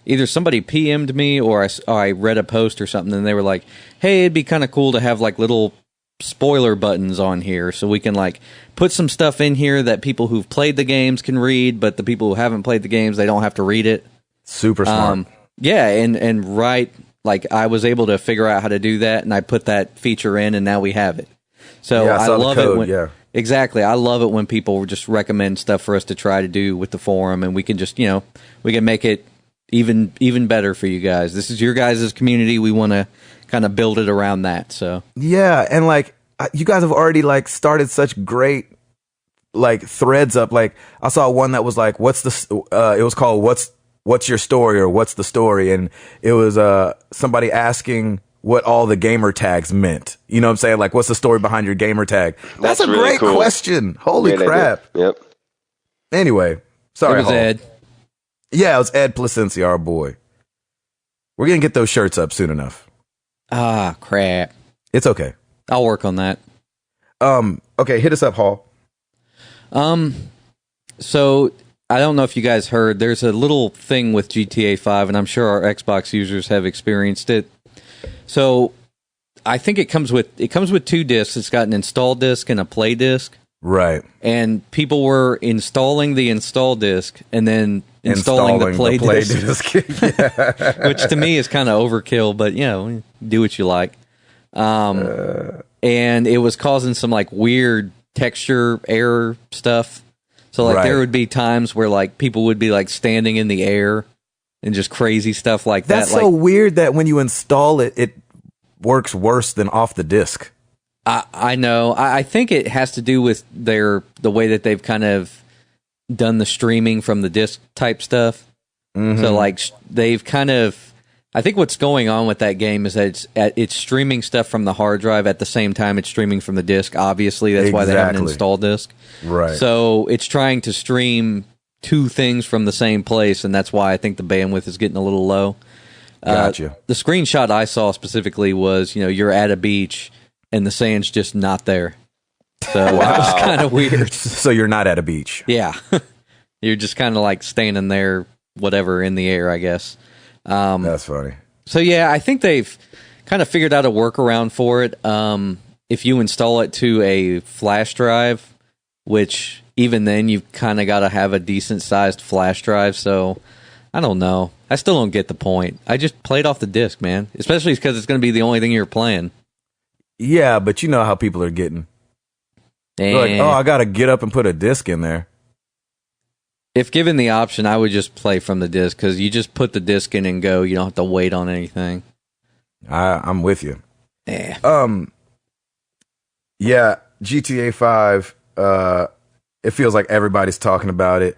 PM'd me or I read a post or something, and they were like, hey, it'd be kind of cool to have like little spoiler buttons on here so we can like put some stuff in here that people who've played the games can read, but the people who haven't played the games, they don't have to read it. Super smart. Yeah, and right, like I was able to figure out how to do that, and I put that feature in, and now we have it. So I love it when exactly. I love it when people just recommend stuff for us to try to do with the forum, and we can just, you know, we can make it even better for you guys. This is your guys' community. We want to kind of build it around that. So yeah, and like you guys have already like started such great like threads up. Like I saw one that was like, what's the it was called what's your story, or what's the story, and it was somebody asking what all the gamer tags meant. You know what I'm saying? Like, what's the story behind your gamer tag? That's a really great question. Holy crap. Yep. Anyway, sorry. It was Ed. Yeah, it was Ed Placencia, our boy. We're going to get those shirts up soon enough. Ah, crap. It's okay. I'll work on that. Okay, hit us up, Hall. So I don't know if you guys heard, there's a little thing with GTA 5, and I'm sure our Xbox users have experienced it. So I think it comes with 2 discs. It's got an install disc and a play disc. Right. And people were installing the install disc and then installing the play disc. Yeah. Which to me is kind of overkill, but do what you like. And it was causing some like weird texture error stuff. So like there would be times where like people would be like standing in the air and just crazy stuff like that. That's so weird that when you install it, it works worse than off the disc. I know. I think it has to do with the way that they've kind of done the streaming from the disc type stuff. Mm-hmm. So like they've kind of, I think what's going on with that game is that it's streaming stuff from the hard drive at the same time it's streaming from the disc. Obviously, that's why they have an install disc. Right. So it's trying to stream 2 things from the same place, and that's why I think the bandwidth is getting a little low. Gotcha. The screenshot I saw specifically was, you're at a beach and the sand's just not there. So that was kind of weird. So you're not at a beach. Yeah. You're just kind of like standing there, whatever, in the air, I guess. That's funny. So yeah, I think they've kind of figured out a workaround for it. If you install it to a flash drive, which even then you've kind of got to have a decent sized flash drive. So I don't know. I still don't get the point. I just play it off the disc, man. Especially because it's going to be the only thing you're playing. Yeah, but you know how people are getting. Like, I got to get up and put a disc in there. If given the option, I would just play from the disc because you just put the disc in and go. You don't have to wait on anything. I'm with you. Yeah. Yeah, GTA 5, it feels like everybody's talking about it.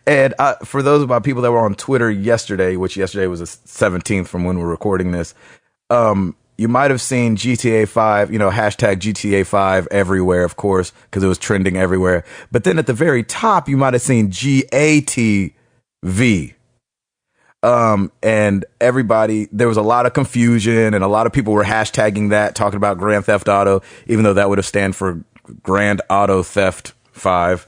And for those of my people that were on Twitter yesterday, which yesterday was the 17th from when we're recording this, you might have seen GTA 5, hashtag GTA 5 everywhere, of course, because it was trending everywhere. But then at the very top, you might have seen GATV. And everybody, there was a lot of confusion and a lot of people were hashtagging that, talking about Grand Theft Auto, even though that would have stand for Grand Auto Theft 5.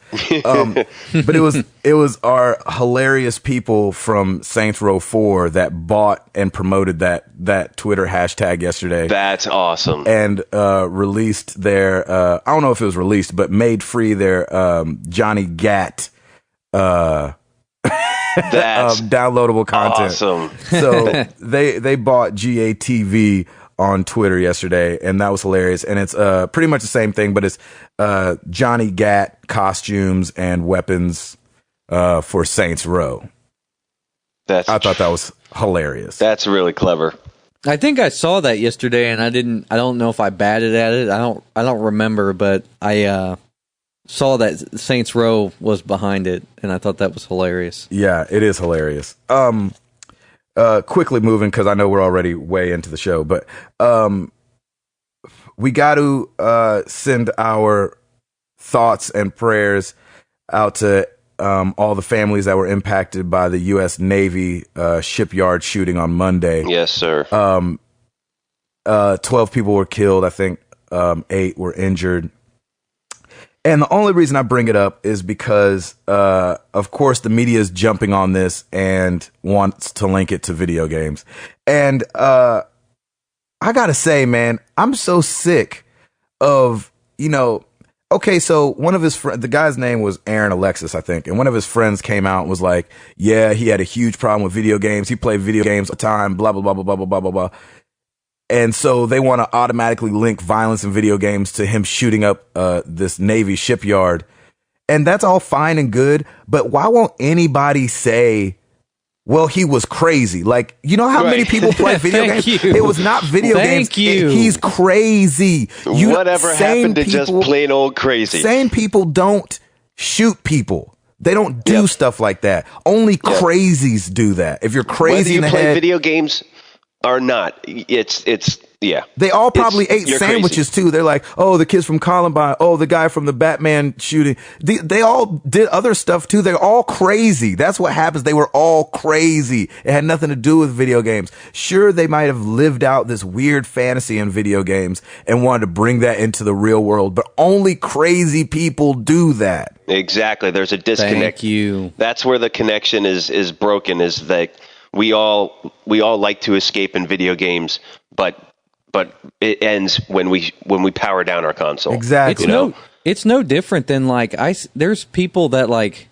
But it was our hilarious people from Saints Row 4 that bought and promoted that Twitter hashtag yesterday. That's awesome. And released their I don't know if it was released, but made free their Johnny Gat That's downloadable content. Awesome. So they bought GATV on Twitter yesterday, and that was hilarious. And it's pretty much the same thing, but it's Johnny Gat costumes and weapons for Saints Row. I thought that was hilarious. That's really clever. I think I saw that yesterday, and I don't know if I batted at it. I don't remember, but I saw that Saints Row was behind it, and I thought that was hilarious. Yeah, it is hilarious. Quickly moving, because I know we're already way into the show, but we got to send our thoughts and prayers out to all the families that were impacted by the U.S. Navy shipyard shooting on Monday. Yes, sir. 12 people were killed. I think 8 were injured. And the only reason I bring it up is because, of course, the media is jumping on this and wants to link it to video games. And I got to say, man, I'm so sick of, okay, so one of his friends, the guy's name was Aaron Alexis, I think. And one of his friends came out and was like, yeah, he had a huge problem with video games. He played video games all the time, blah, blah, blah, blah, blah, blah, blah, blah, blah. And so they want to automatically link violence in video games to him shooting up this Navy shipyard. And that's all fine and good. But why won't anybody say, well, he was crazy? Like, you know how many people play video games? It was not video games. He's crazy. Whatever happened to just plain old crazy? Sane people don't shoot people. They don't do stuff like that. Only crazies do that. If you're crazy whether you in the play head, video games or not, it's yeah. They all probably ate you're sandwiches crazy. too. They're like, oh, the kids from Columbine. Oh, the guy from the Batman shooting. They all did other stuff too. They're all crazy. That's what happens. They were all crazy. It had nothing to do with video games. Sure, they might have lived out this weird fantasy in video games and wanted to bring that into the real world, but only crazy people do that. Exactly. There's a disconnect. Thank you. That's where the connection is broken, is that we all like to escape in video games, but it ends when we power down our console. Exactly. It's no different than like there's people that like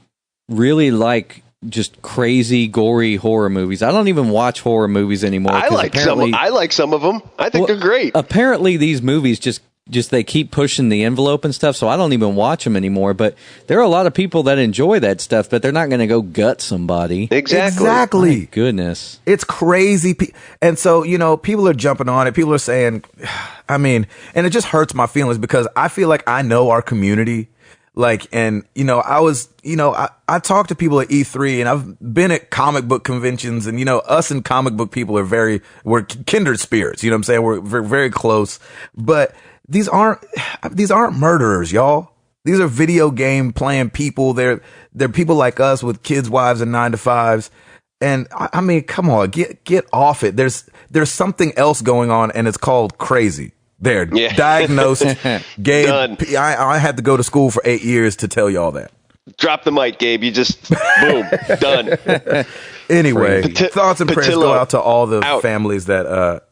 really like just crazy gory horror movies. I don't even watch horror movies anymore. I like some of them. I think they're great. Apparently these movies just they keep pushing the envelope and stuff, so I don't even watch them anymore. But there are a lot of people that enjoy that stuff, but they're not going to go gut somebody. Exactly. My goodness. It's crazy. And so, people are jumping on it. People are saying, and it just hurts my feelings because I feel like I know our community. Like, and, I talk to people at E3 and I've been at comic book conventions and, us and comic book people we're kindred spirits. You know what I'm saying? We're very, very close, but these aren't murderers, y'all. These are video game playing people. They're people like us with kids, wives, and 9-to-5s. And I mean, come on, get off it. There's something else going on, and it's called crazy. There, diagnosed. Gabe, Done. I had to go to school for 8 years to tell y'all that. Drop the mic, Gabe. You just boom, done. Anyway, thoughts and prayers go out to all the families that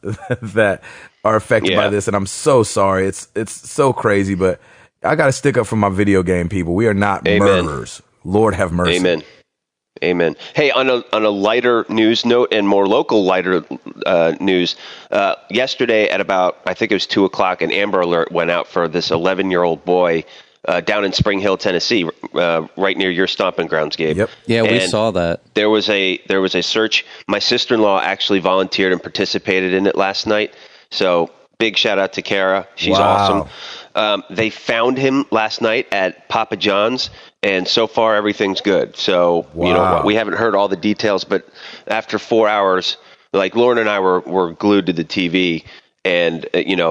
that are affected by this, and I'm so sorry. It's so crazy, but I got to stick up for my video game people. We are not murderers. Lord have mercy. Amen. Hey, on a lighter news note and more local lighter news, yesterday at about, I think it was 2:00, an Amber Alert went out for this 11-year-old boy down in Spring Hill, Tennessee, right near your stomping grounds, Gabe. Yep. Yeah, we saw that. There was a search. My sister-in-law actually volunteered and participated in it last night. So big shout out to Kara. She's awesome. They found him last night at Papa John's, and so far everything's good. So, we haven't heard all the details, but after 4 hours, like Lauren and I were glued to the TV, and,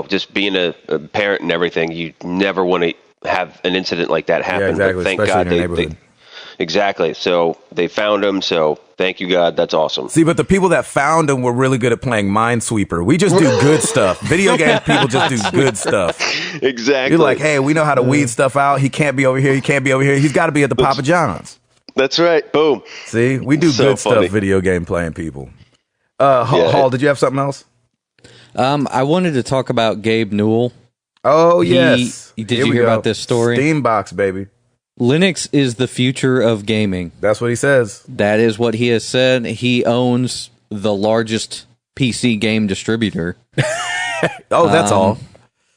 just being a parent and everything, you never want to have an incident like that happen. Yeah, exactly. But thank Especially God in your neighborhood. Exactly. So they found him. So thank you, God. That's awesome. See, but the people that found him were really good at playing Minesweeper. We just do good stuff. Video game people just do good stuff. Exactly. You're like, hey, we know how to weed stuff out. He can't be over here. He can't be over here. He's got to be at the Papa John's. That's right. Boom. See, we do So good funny. stuff, video game playing people. Hall, did you have something else? I wanted to talk about Gabe Newell. Oh, yes. Did you hear about this story? Steambox, baby. Linux is the future of gaming. That's what he says. That is what he has said. He owns the largest PC game distributor. Oh, that's all.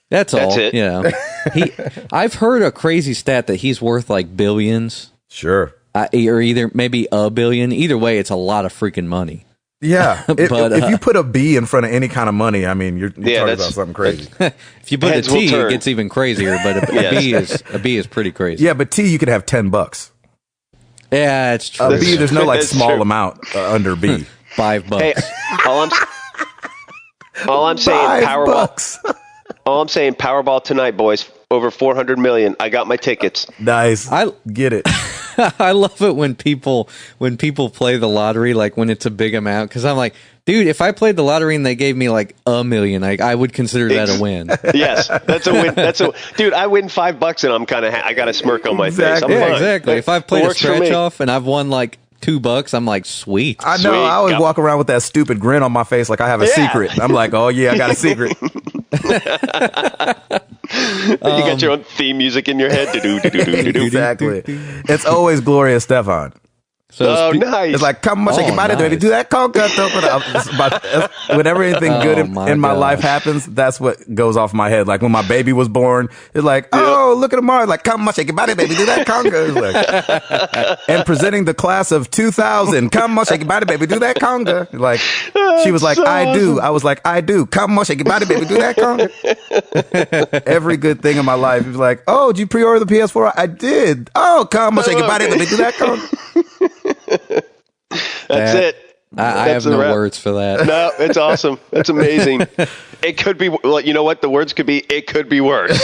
That's all. it. I've heard a crazy stat that he's worth like billions. Sure. Or either maybe a billion. Either way, it's a lot of freaking money. Yeah. If you put a B in front of any kind of money, I mean, you're talking about that's something crazy. If you put Heads a will T, it turn. gets even crazier. But a B is pretty crazy. Yeah, but T, you could have $10. Yeah, it's true. A B, there's no like That's small true. amount under B. $5. Hey, all I'm saying, Powerball. All I'm saying, Powerball tonight, boys. Over 400 million. I got my tickets. Nice. Get it. I love it when people play the lottery, like when it's a big amount, because I'm like, dude, if I played the lottery and they gave me like $1 million, I would consider that a win. Yes, that's a win. Dude. I win $5 and I'm kind of I got a smirk on my face. I'm Yeah, fine. exactly. If I've played a Works for scratch me. off and I've won like $2, I'm like, sweet. I know. Sweet. I always Got- walk around with that stupid grin on my face like I have a secret. I'm like, oh, yeah, I got a secret. You got your own theme music in your head. Do-do-do-do-do-do. Exactly. It's always Gloria Estefan. So Oh, nice. It's like, come on, shake your body, baby. nice. Do that conga. Whenever anything good in my my life gosh. happens, that's what goes off my head. Like when my baby was born, it's like, oh, look at Amar. Like, come on, shake your body, baby. Do that conga. It's like, and presenting the class of 2000. Come on, shake your body, baby. Do that conga. Like, she was like, so I do. I was like, I do. Come on, shake your body, baby. Do that conga. Every good thing in my life. He was like, oh, did you pre-order the PS4? I did. Oh, come on, shake your body, baby. Do that conga. That's it. I have no words for that. No, it's awesome. It's amazing. It could be, well, you know what? The words could be, it could be worse.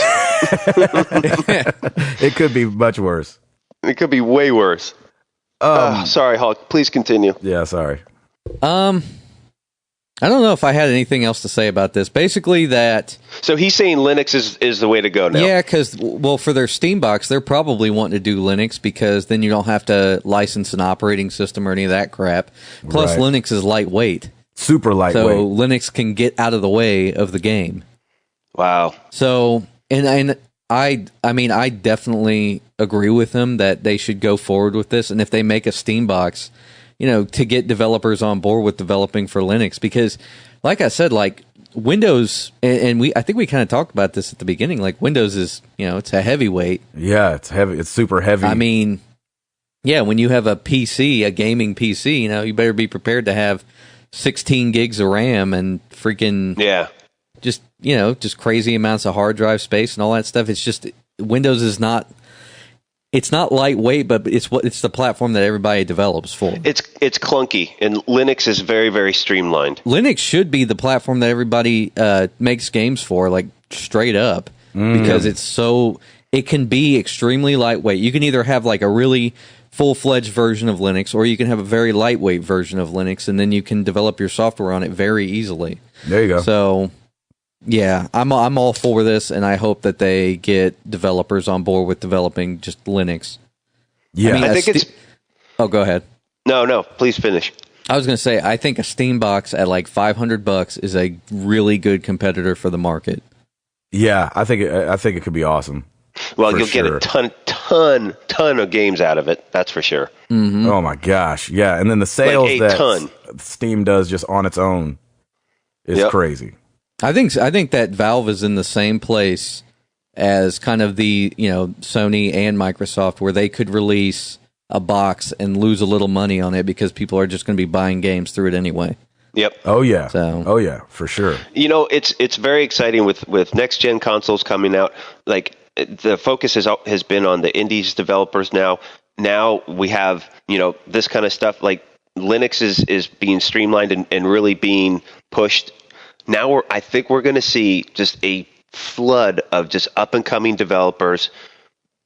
It could be much worse. It could be way worse. Sorry, Hulk. Please continue. Yeah, sorry. I don't know if I had anything else to say about this. Basically that... So he's saying Linux is the way to go now. Yeah, because, well, for their Steam box, they're probably wanting to do Linux because then you don't have to license an operating system or any of that crap. Plus, Right. Linux is lightweight. Super lightweight. So Linux can get out of the way of the game. Wow. So, and I mean, I definitely agree with them that they should go forward with this. And if they make a Steam box, you know, to get developers on board with developing for Linux, because like I said, like Windows, and I think we kind of talked about this at the beginning, like Windows is, you know, it's a heavyweight. Yeah, it's heavy. It's super heavy. I mean, yeah, when you have a PC, a gaming PC, you know, you better be prepared to have 16 gigs of RAM and freaking, just, you know, just crazy amounts of hard drive space and all that stuff. It's just, Windows is not, it's not lightweight, but it's the platform that everybody develops for. It's clunky, and Linux is very, very streamlined. Linux should be the platform that everybody makes games for, like straight up, because it can be extremely lightweight. You can either have like a really full-fledged version of Linux, or you can have a very lightweight version of Linux, and then you can develop your software on it very easily. There you go. So, yeah, I'm all for this, and I hope that they get developers on board with developing just Linux. Yeah, I mean, I think it's... Oh, go ahead. No, please finish. I was going to say, I think a Steam box at like $500 is a really good competitor for the market. Yeah, I think it could be awesome. Well, you'll get a ton of games out of it. That's for sure. Mm-hmm. Oh my gosh, yeah, and then the sales Steam does just on its own is crazy. I think that Valve is in the same place as kind of the, you know, Sony and Microsoft, where they could release a box and lose a little money on it because people are just going to be buying games through it anyway. Yep. Oh yeah. So. Oh yeah, for sure. You know, it's very exciting with next gen consoles coming out. Like the focus has been on the indies developers now. Now we have, you know, this kind of stuff. Like Linux is being streamlined and really being pushed. Now I think we're going to see just a flood of just up and coming developers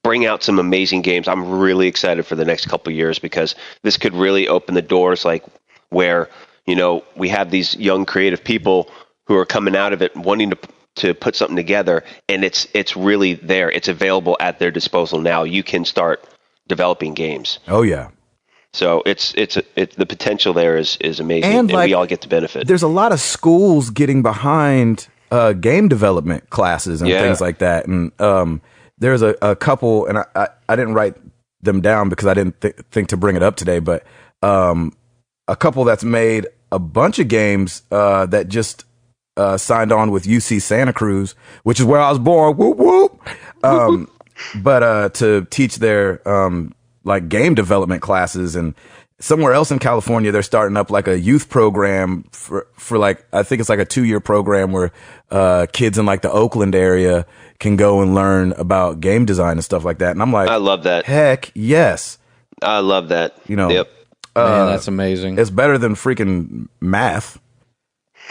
bring out some amazing games. I'm really excited for the next couple of years because this could really open the doors, like where, you know, we have these young creative people who are coming out of it wanting to put something together, and it's really there. It's available at their disposal now. You can start developing games. Oh yeah. So the potential there is amazing, and like, we all get to benefit. There's a lot of schools getting behind game development classes and things like that. And there's a couple, and I didn't write them down because I didn't think to bring it up today, but a couple that's made a bunch of games that just signed on with UC Santa Cruz, which is where I was born. Whoop whoop. But to teach their like game development classes, and somewhere else in California, they're starting up like a youth program for like, I think it's like a 2-year program where kids in like the Oakland area can go and learn about game design and stuff like that. And I'm like, I love that. Heck yes. I love that. You know, yep. Man, that's amazing. It's better than freaking math.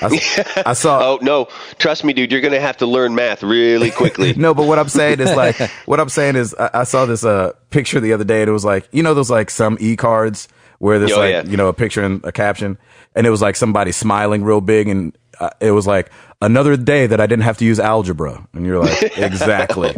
I saw. Oh no! Trust me, dude. You're gonna have to learn math really quickly. No, but what I'm saying is I saw this picture the other day, and it was like, you know, those like some e-cards where there's you know, a picture and a caption, and it was like somebody smiling real big, and it was like another day that I didn't have to use algebra, and you're like, exactly.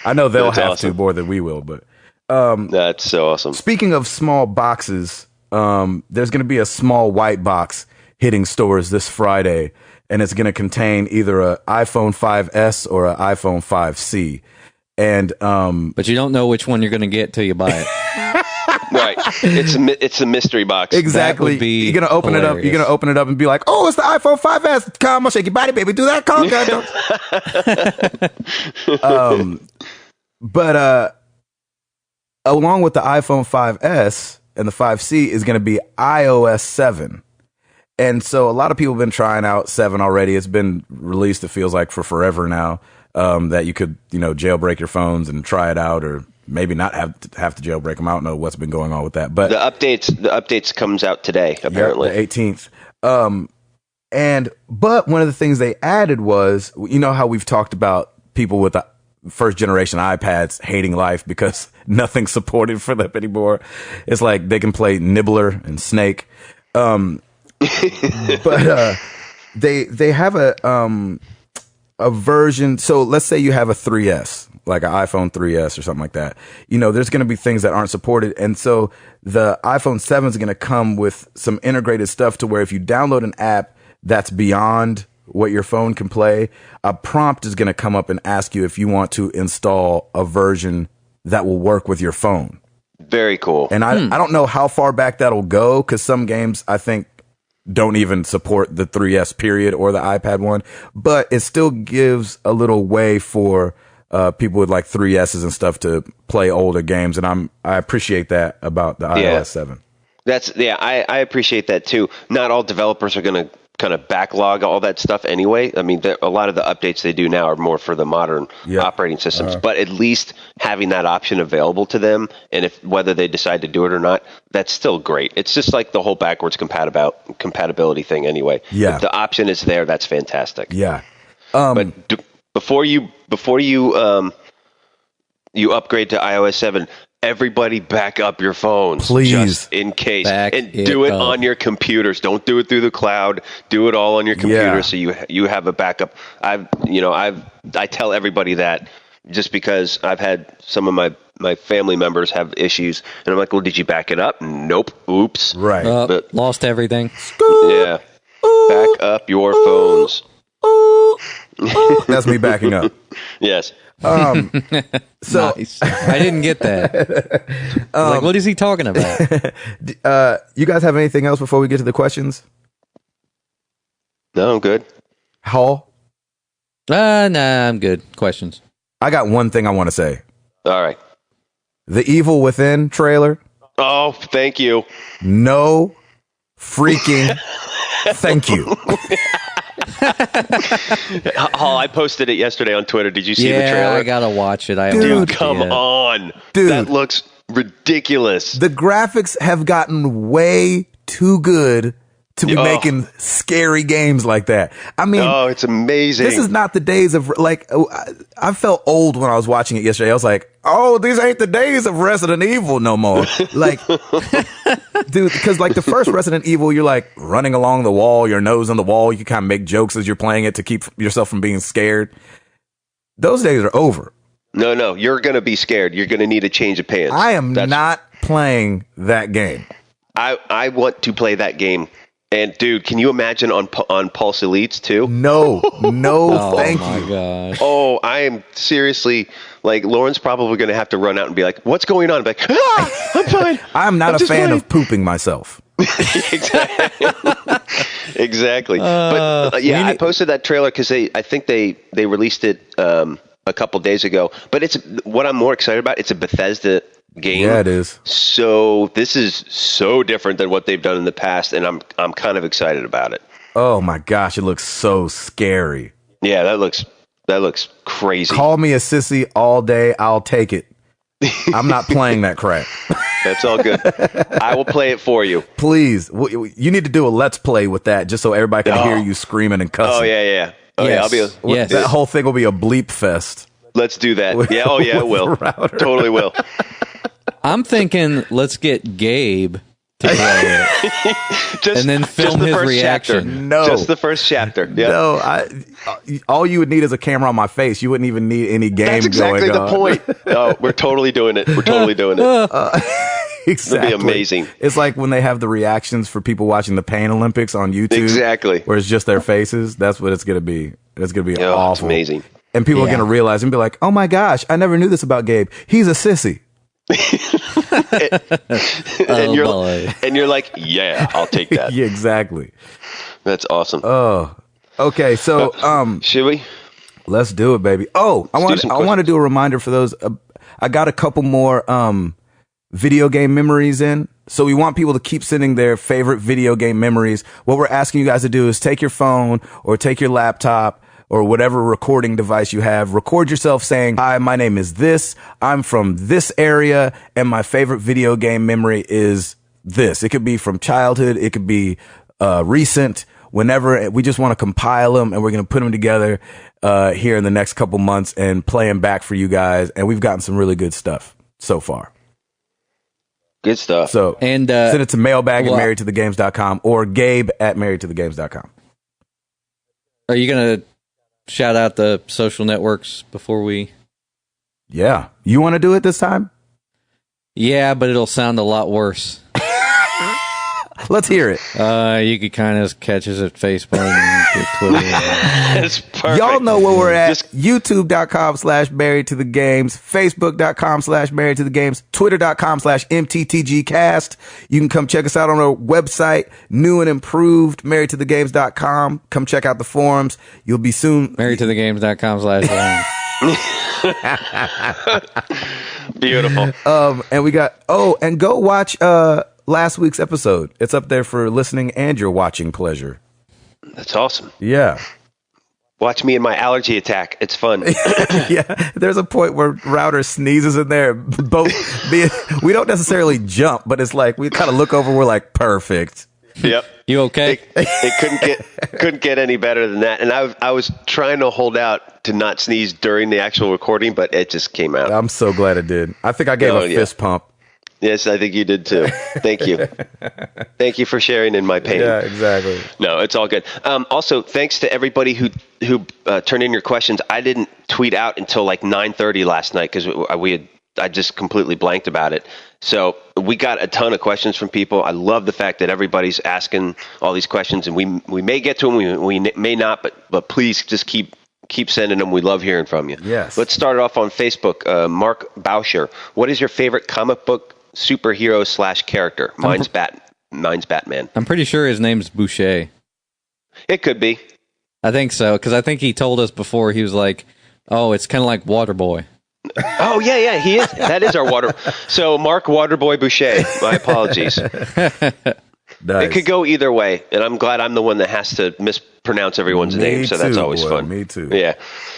I know they'll have to more than we will, but that's so awesome. Speaking of small boxes, there's going to be a small white box hitting stores this Friday, and it's going to contain either an iPhone 5S or an iPhone 5C. And but you don't know which one you're going to get till you buy it. Right. It's a mystery box. Exactly. You're going to open hilarious. It up. You're going to open it up and be like, "Oh, it's the iPhone 5S. Come on, shake your body, baby. Do that, Conga." But along with the iPhone 5S and the 5C is going to be iOS 7. And so a lot of people have been trying out 7 already. It's been released, it feels like, for forever now, that you could, you know, jailbreak your phones and try it out or maybe not have to jailbreak them. I don't know what's been going on with that, but the updates comes out today apparently, the 18th. But one of the things they added was, you know how we've talked about people with the first generation iPads hating life because nothing's supported for them anymore. It's like they can play Nibbler and Snake. But they have a version. So let's say you have a 3S, like an iPhone 3S or something like that. You know, there's going to be things that aren't supported. And so the iPhone 7 is going to come with some integrated stuff to where if you download an app that's beyond what your phone can play, a prompt is going to come up and ask you if you want to install a version that will work with your phone. Very cool. And I don't know how far back that'll go, because some games I think don't even support the 3S period or the iPad one, but it still gives a little way for people with like 3Ss and stuff to play older games. And I appreciate that about the iOS 7. I appreciate that too. Not all developers are going to kind of backlog all that stuff anyway. I mean, a lot of the updates they do now are more for the modern operating systems, but at least having that option available to them, and if whether they decide to do it or not, that's still great. It's just like the whole backwards compatibility thing anyway. Yeah. If the option is there, that's fantastic. Yeah. But before you upgrade to iOS 7, everybody back up your phones, please, just in case, and do it on your computers. Don't do it through the cloud. Do it all on your computer, so you have a backup. I tell everybody that just because I've had some of my family members have issues, and I'm like, well, did you back it up? Nope. Oops. Right. But lost everything. Yeah. Back up your phones. That's me backing up. Yes. So nice. I didn't get that. Like, what is he talking about? You guys have anything else before we get to the questions? No, I'm good. Hall? Nah, I'm good. Questions. I got one thing I want to say. All right. The Evil Within trailer. Oh, thank you. No freaking thank you. Hall, I posted it yesterday on Twitter. Did you see the trailer? Yeah, I gotta watch it. Dude, come on. Dude, that looks ridiculous. The graphics have gotten way too good to be making scary games like that. I mean, it's amazing. This is not the days of, like, I felt old when I was watching it yesterday. I was like, oh, these ain't the days of Resident Evil no more. Like, dude, because like the first Resident Evil, you're like running along the wall, your nose on the wall. You can kind of make jokes as you're playing it to keep yourself from being scared. Those days are over. No, you're going to be scared. You're going to need a change of pants. I am not playing that game. I want to play that game. And dude, can you imagine on Pulse Elites too? No, thank you. Oh my gosh. Oh, I am seriously, like, Lauren's probably going to have to run out and be like, "What's going on?" I'm like, I'm fine. I'm not a fan of pooping myself. Exactly. But I posted that trailer because I think they released it a couple days ago. But it's what I'm more excited about. It's a Bethesda game. Yeah, it is. So this is so different than what they've done in the past, and I'm kind of excited about it. Oh my gosh, it looks so scary. Yeah, that looks crazy. Call me a sissy all day, I'll take it. I'm not playing that crap. That's all good. I will play it for you. Please. You need to do a let's play with that just so everybody can hear you screaming and cussing. Oh yeah. Oh yes. yeah, that whole thing will be a bleep fest. Let's do that. Yeah, oh yeah, it will. Totally will. I'm thinking let's get Gabe to play it. And then film his reaction. Chapter. No. Just the first chapter. Yep. No, all you would need is a camera on my face. You wouldn't even need any game That's exactly going on. the point. Oh, we're totally doing it. Exactly. It'll be amazing. It's like when they have the reactions for people watching the Pain Olympics on YouTube. Exactly. Where it's just their faces. That's what it's going to be. It's going to be awful. It's amazing. And people are going to realize and be like, oh my gosh, I never knew this about Gabe. He's a sissy. and you're like, yeah, I'll take that. Yeah, exactly. That's awesome. Oh, okay. So, should we? Let's do it, baby. Oh, I want to do a reminder for those. I got a couple more video game memories in. So we want people to keep sending their favorite video game memories. What we're asking you guys to do is take your phone or take your laptop or whatever recording device you have. Record yourself saying, "Hi, my name is this. I'm from this area, and my favorite video game memory is this." It could be from childhood. It could be recent. Whenever we just want to compile them, and we're going to put them together here in the next couple months and play them back for you guys. And we've gotten some really good stuff so far. Good stuff. So send it to mailbag at marriedtothegames.com or Gabe at marriedtothegames.com. Are you going to shout out the social networks before we? Yeah. You want to do it this time? Yeah, but it'll sound a lot worse. Let's hear it. You could kind of catch us at Facebook and Twitter. That's perfect. Y'all know where we're at. YouTube.com/marriedtothegames, Facebook.com/marriedtothegames, Twitter.com/MTTGcast. You can come check us out on our website, new and improved, marriedtothegames.com. Come check out the forums. You'll be soon. Marriedtothegames.com/. Beautiful. And we got, and go watch last week's episode. It's up there for listening and your watching pleasure. That's awesome. Yeah. Watch me in my allergy attack. It's fun. Yeah. There's a point where Router sneezes in there. We don't necessarily jump, but it's like we kind of look over. We're like, perfect. Yep. You okay? It couldn't get any better than that. And I was trying to hold out to not sneeze during the actual recording, but it just came out. I'm so glad it did. I think I gave a fist pump. Yes, I think you did too. Thank you. Thank you for sharing in my pain. Yeah, exactly. No, it's all good. Also, thanks to everybody who turned in your questions. I didn't tweet out until like 9:30 last night because I just completely blanked about it. So we got a ton of questions from people. I love the fact that everybody's asking all these questions, and we may get to them, we may not, but please just keep sending them. We love hearing from you. Yes. Let's start it off on Facebook. Mark Bauscher, what is your favorite comic book superhero / character? Mine's Batman. I'm pretty sure his name's Boucher. It could be. I think so, because I think he told us before. He was like, "Oh, it's kind of like Waterboy." Oh yeah, he is. That is our water. So Mark Waterboy Boucher. My apologies. Nice. It could go either way, and I'm glad I'm the one that has to mispronounce everyone's name. So that's always fun. Me too. Yeah.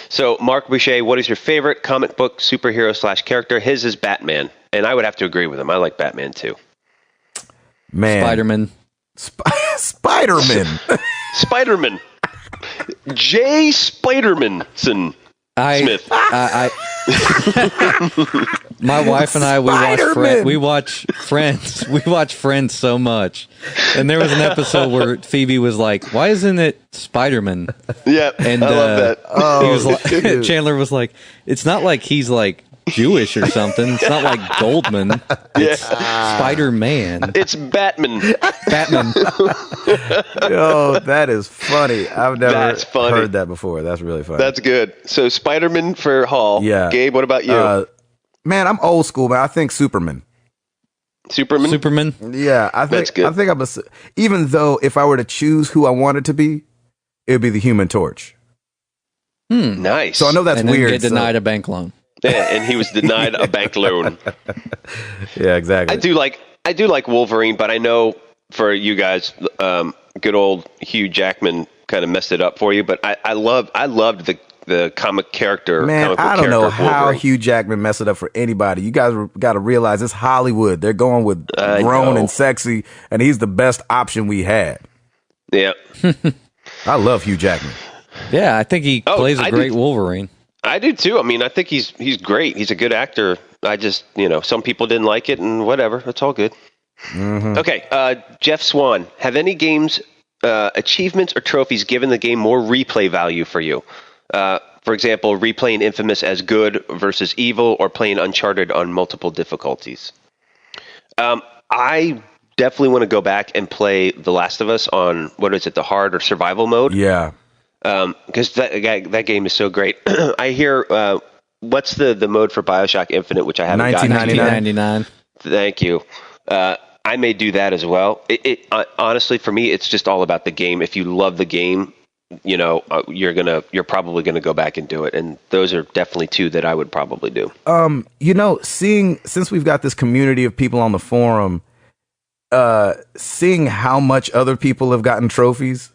So Mark Boucher, what is your favorite comic book superhero / character? His is Batman, and I would have to agree with him. I like Batman too. Man, Spider-Man. Spider-Man. Spider-Man. J. Spider-Man-son. Smith. My wife and I, we watch Friends. We watch Friends so much. And there was an episode where Phoebe was like, "Why isn't it Spider-Man?" Yeah, and I love that. He was like, Chandler was like, "It's not like he's like Jewish or something. It's not like Goldman. It's Spider-Man. It's Batman." Batman. Yo, that is funny. I've never heard that before. That's really funny. That's good. So Spider-Man for Hall. Yeah. Gabe, what about you? Man, I'm old school, man. I think Superman. Superman? Yeah, I think That's good. I think even though if I were to choose who I wanted to be, it would be the Human Torch. Nice. So I know that's and weird. Get denied a bank loan. Yeah, and he was denied a bank loan. Yeah, exactly. I do like Wolverine, but I know for you guys, good old Hugh Jackman kind of messed it up for you. But I loved the comic character. Man, I don't know how Hugh Jackman messed it up for anybody. You guys got to realize it's Hollywood. They're going with grown and sexy, and he's the best option we had. Yeah. I love Hugh Jackman. Yeah, I think he plays a great Wolverine. I do too. I mean, I think he's great. He's a good actor. I just, some people didn't like it, and whatever. It's all good. Mm-hmm. Okay, Jeff Swan. Have any games, achievements or trophies given the game more replay value for you? For example, replaying Infamous as good versus evil, or playing Uncharted on multiple difficulties. I definitely want to go back and play The Last of Us on, the hard or survival mode. Yeah. Because that game is so great. I hear, what's the mode for BioShock Infinite, which I haven't gotten. 1999. Thank you. I may do that as well. Honestly, for me, it's just all about the game. If you love the game, you're probably gonna go back and do it. And those are definitely two that I would probably do. Since we've got this community of people on the forum, seeing how much other people have gotten trophies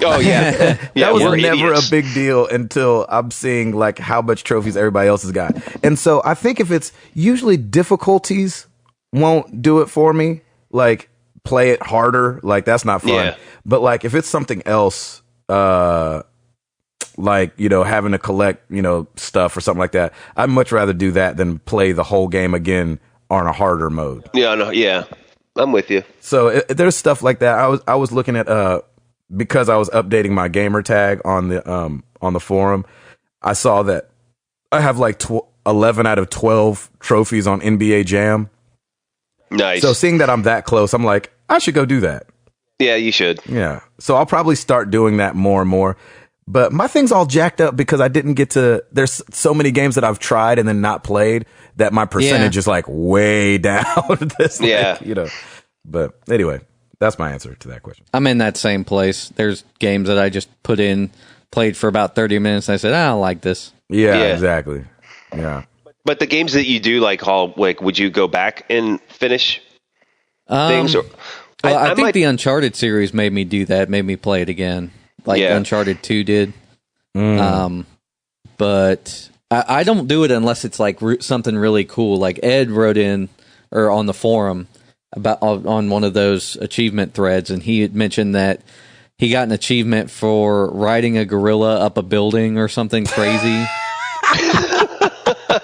Oh yeah, That was we're never idiots. a big deal until I'm seeing like how much trophies everybody else has got. And so I think if it's usually difficulties won't do it for me, like play it harder, like that's not fun. Yeah. But like if it's something else, like, you know, having to collect, you know, stuff or something like that, I'd much rather do that than play the whole game again on a harder mode. Yeah, no, yeah, I'm with you. So there's stuff like that. I was looking at because I was updating my gamer tag on the forum. I saw that I have like 11 out of 12 trophies on NBA Jam. Nice. So seeing that I'm that close, I'm like, I should go do that. Yeah, you should. Yeah. So I'll probably start doing that more and more. But my thing's all jacked up because I didn't get to. There's so many games that I've tried and then not played that my percentage is like way down. Yeah. You know. But anyway, that's my answer to that question. I'm in that same place. There's games that I just put in, played for about 30 minutes, and I said, I don't like this. Yeah, Yeah. exactly. Yeah. But the games that you do like, Hall, like, would you go back and finish things? Or Well, I think might, the Uncharted series made me do that, made me play it again, like Yeah. Uncharted 2 did. But I don't do it unless it's like something really cool. Like Ed wrote in or on the forum about on one of those achievement threads, and he had mentioned that he got an achievement for riding a gorilla up a building or something crazy.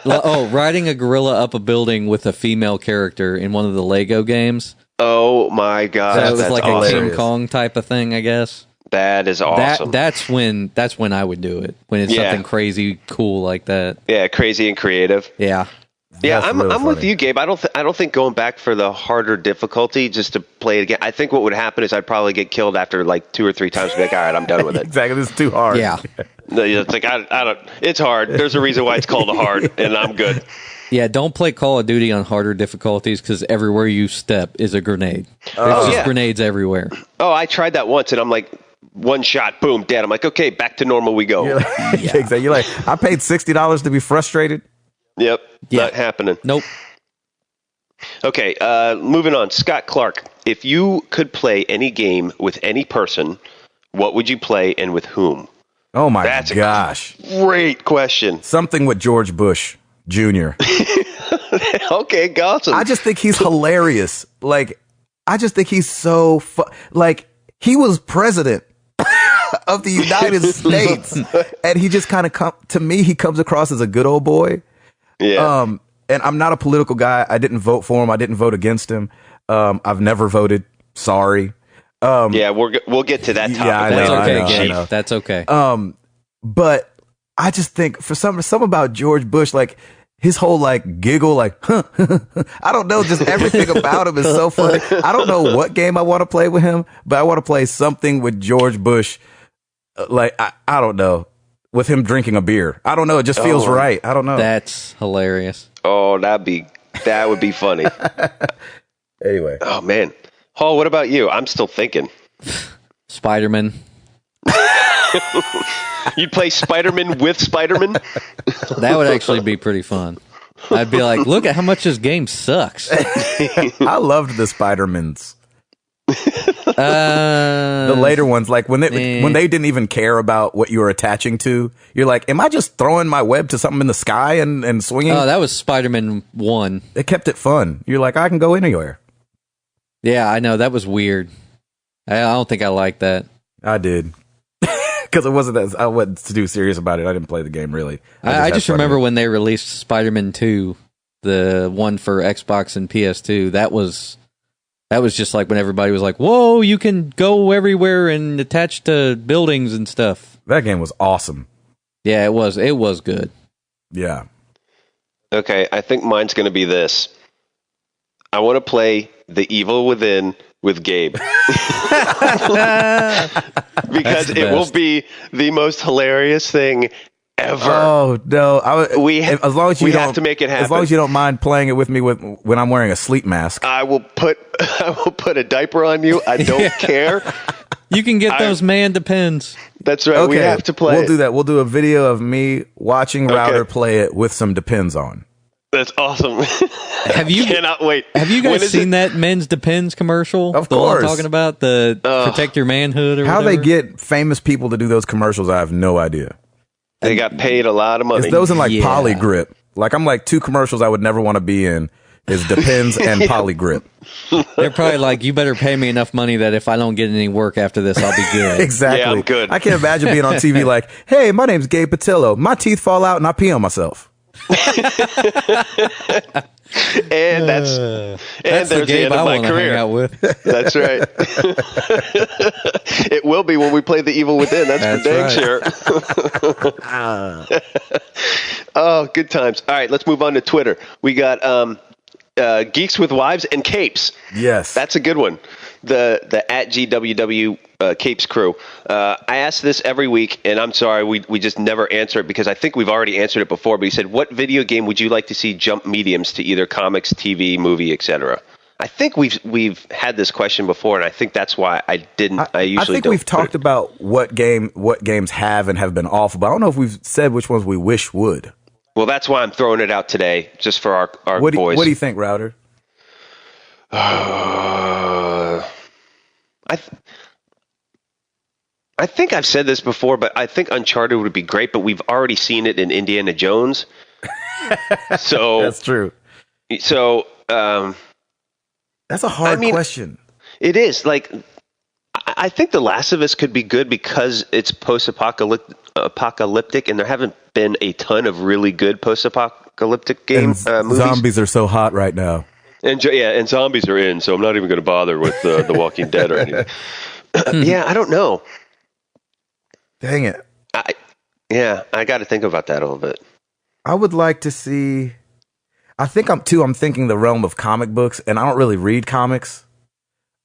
Riding a gorilla up a building with a female character in one of the Lego games. Oh my god, So it was that's like awesome. a King Kong type of thing, I guess. That is awesome. That's when I would do it, when it's Yeah. something crazy cool like that. Yeah, crazy and creative. Yeah. Yeah, That's I'm really with funny. you, Gabe. I don't think going back for the harder difficulty just to play it again. I think what would happen is I'd probably get killed after like 2 or 3 times. Be like, all right, I'm done with it. Exactly. This is too hard. Yeah. No, it's like I don't. It's hard. There's a reason why it's called a hard, and I'm good. Yeah, don't play Call of Duty on harder difficulties because everywhere you step is a grenade. There's just yeah. grenades everywhere. Oh, I tried that once, and I'm like, one shot, boom, dead. I'm like, okay, back to normal we go. You're like, exactly. You're like, I paid $60 to be frustrated. Yep, Yeah. not happening. Nope. Okay, moving on. Scott Clark, if you could play any game with any person, what would you play and with whom? Oh my That's a gosh. Great question. Something with George Bush Jr. Okay, awesome. I just think he's hilarious. Like, I just think he's so like, he was president of the United States, and he just kind of to me, he comes across as a good old boy. Yeah. And I'm not a political guy. I didn't vote for him. I didn't vote against him. I've never voted. Sorry. Yeah, we'll get to that topic. Yeah, I know, That's okay, I Gabe. know. That's okay. But I just think for something about George Bush, like his whole like giggle, like, huh, I don't know, just everything about him is so funny. I don't know what game I want to play with him, but I want to play something with George Bush. Like, I don't know, with him drinking a beer. I don't know. It just feels right. I don't know. That's hilarious. Oh, that would be funny. Anyway. Oh man, Hall, what about you? I'm still thinking. Spider-Man. You'd play Spider-Man with Spider-Man? That would actually be pretty fun. I'd be like, look at how much this game sucks. I loved the Spider-Mans. The The later ones, like when they didn't even care about what you were attaching to. You're like, am I just throwing my web to something in the sky and swinging? Oh, that was Spider-Man 1. It kept it fun. You're like, I can go anywhere. Yeah, I know. That was weird. I don't think I like that. I did. Because I wasn't too serious about it. I didn't play the game really. I had just fun remember with it. when they released Spider-Man 2, the one for Xbox and PS2. That was just like when everybody was like, "Whoa, you can go everywhere and attach to buildings and stuff." That game was awesome. Yeah, it was. It was good. Yeah. Okay, I think mine's going to be this. I want to play The Evil Within with Gabe. Because it will be the most hilarious thing ever. Oh no! As long as you have to make it happen. As long as you don't mind playing it with me when I'm wearing a sleep mask. I will put a diaper on you. I don't care. You can get those man depends. That's right. We have to play. We'll do that. We'll do a video of me watching Router play it with some Depends on. That's awesome. Have you cannot wait? Have you guys seen that Men's Depends commercial? Of the course. one I'm talking about the protect your manhood or how whatever? they get famous people to do those commercials. I have no idea. They got paid a lot of money. It's those in like Yeah. Polygrip. Like I'm like 2 commercials I would never want to be in is Depends and Polygrip. They're probably like, you better pay me enough money that if I don't get any work after this, I'll be good. Exactly. Yeah, I'm good. I can't imagine being on TV like, hey, my name's Gabe Patillo. My teeth fall out and I pee on myself. And that's That's the there's the Gabe end I of my want to hang career. out with. That's right. It will be when we play The Evil Within. That's for dang sure. Oh, good times. All right, let's move on to Twitter. We got Geeks with Wives and Capes. Yes. That's a good one. The at GWW Capes crew. I ask this every week, and I'm sorry we just never answer it because I think we've already answered it before. But he said, "What video game would you like to see jump mediums to either comics, TV, movie, etc.?" I think we've had this question before, and I think that's why I didn't. I usually think don't we've talked about what games have and have been awful, but I don't know if we've said which ones we wish would. Well, that's why I'm throwing it out today, just for our What boys. do you think, Router? I think I've said this before, but I think Uncharted would be great, but we've already seen it in Indiana Jones. So That's true. So That's a hard question. It is. Like, I think The Last of Us could be good because it's post-apocalyptic, and there haven't been a ton of really good post-apocalyptic movies. Zombies are so hot right now. And zombies are in, so I'm not even going to bother with The Walking Dead or anything. Yeah, I don't know. Dang it. I got to think about that a little bit. I would like to see. I think I'm thinking the realm of comic books, and I don't really read comics.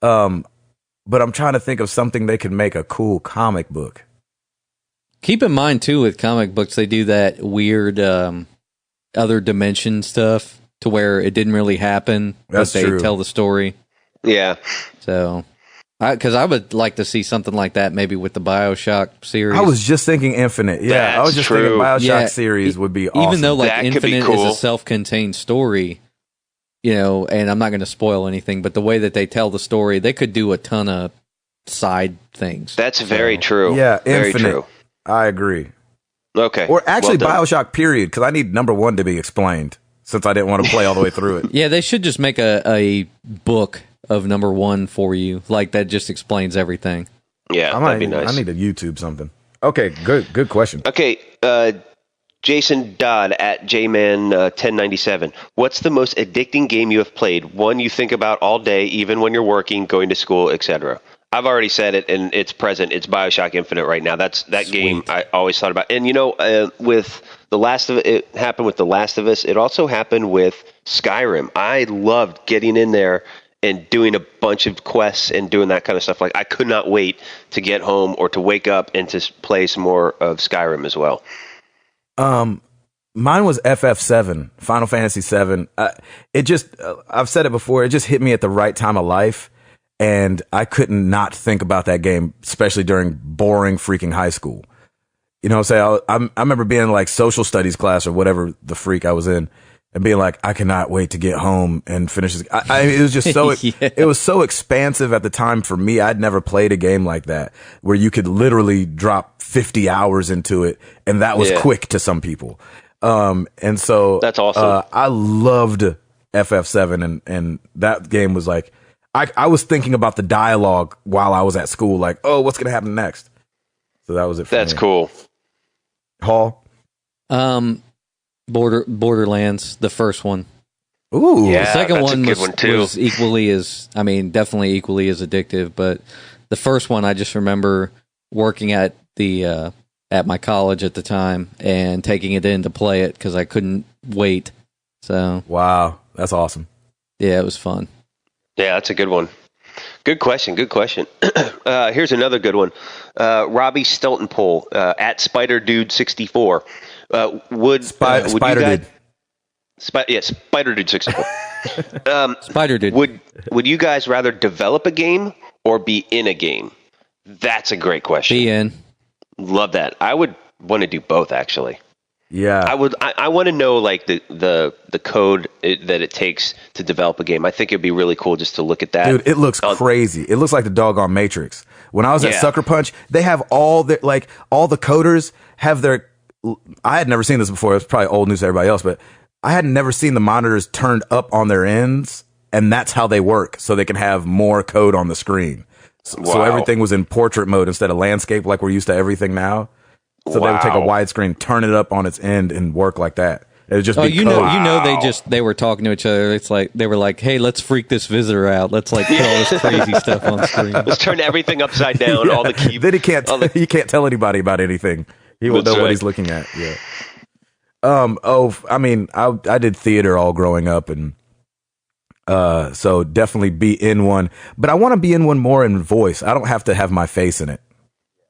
But I'm trying to think of something they could make a cool comic book. Keep in mind, too, with comic books, they do that weird other dimension stuff to where it didn't really happen, That's but they true. tell the story. Yeah. So, because I would like to see something like that maybe with the BioShock series. I was just thinking Infinite. Yeah, I was just thinking BioShock series would be awesome. Even though like That could be Infinite cool. is a self-contained story, and I'm not going to spoil anything, but the way that they tell the story, they could do a ton of side things. That's very true. Yeah, very Infinite. true. I agree. Okay. Or actually, Well done. BioShock period, because I need number 1 to be explained, since I didn't want to play all the way through it. Yeah, they should just make a book of number 1 for you, like that just explains everything. Yeah, that'd be nice. I need to YouTube something. Okay, good question. Okay, Jason Dodd at JMan1097. What's the most addicting game you have played? One you think about all day, even when you're working, going to school, etc. I've already said it, and it's present. It's BioShock Infinite right now. That's that game I always thought about. And with The Last of it happened with The Last of Us. It also happened with Skyrim. I loved getting in there and doing a bunch of quests and doing that kind of stuff. Like, I could not wait to get home or to wake up and to play some more of Skyrim as well. Mine was FF7, Final Fantasy 7. I've said it before, it just hit me at the right time of life, and I couldn't not think about that game, especially during boring freaking high school. You know what I'm saying? I remember being in like social studies class or whatever the freak I was in, and being like, I cannot wait to get home and finish this. It was just so, Yeah. it was so expansive at the time for me. I'd never played a game like that where you could literally drop 50 hours into it, and that was quick to some people. And so That's awesome. I loved FF7, and that game was like, I was thinking about the dialogue while I was at school, like, oh, what's going to happen next? So that was it for That's me. cool. Hall? Borderlands, the first one. Ooh. Yeah. The second that's a one good was, one, too. was definitely equally as addictive. But the first one, I just remember working at my college at the time and taking it in to play it because I couldn't wait. So Wow. That's awesome. yeah, it was fun. Yeah, that's a good one. Good question. Here's another good one. Robbie Steltonpole at SpiderDude64. Spider Dude. SpiderDude64. Spider Dude. Would you guys rather develop a game or be in a game? That's a great question. Be in. Love that. I would want to do both, actually. Yeah, I want to know like the code that it takes to develop a game. I think it'd be really cool just to look at that. Dude, it looks crazy. It looks like the doggone Matrix. When I was at Yeah. Sucker Punch, they have all the coders have their. I had never seen this before. It's probably old news to everybody else, but I had never seen the monitors turned up on their ends, and that's how they work, so they can have more code on the screen. So everything was in portrait mode instead of landscape, like we're used to everything now. So they would take a widescreen, turn it up on its end, and work like that. It would just be code. They were talking to each other. It's like they were like, "Hey, let's freak this visitor out. Let's like put all this crazy stuff on screen. Let's turn everything upside down. All the key. Then he can't tell anybody about anything. He won't know what he's looking at. Yeah. I mean, I did theater all growing up, and so definitely be in one. But I want to be in one more in voice. I don't have to have my face in it.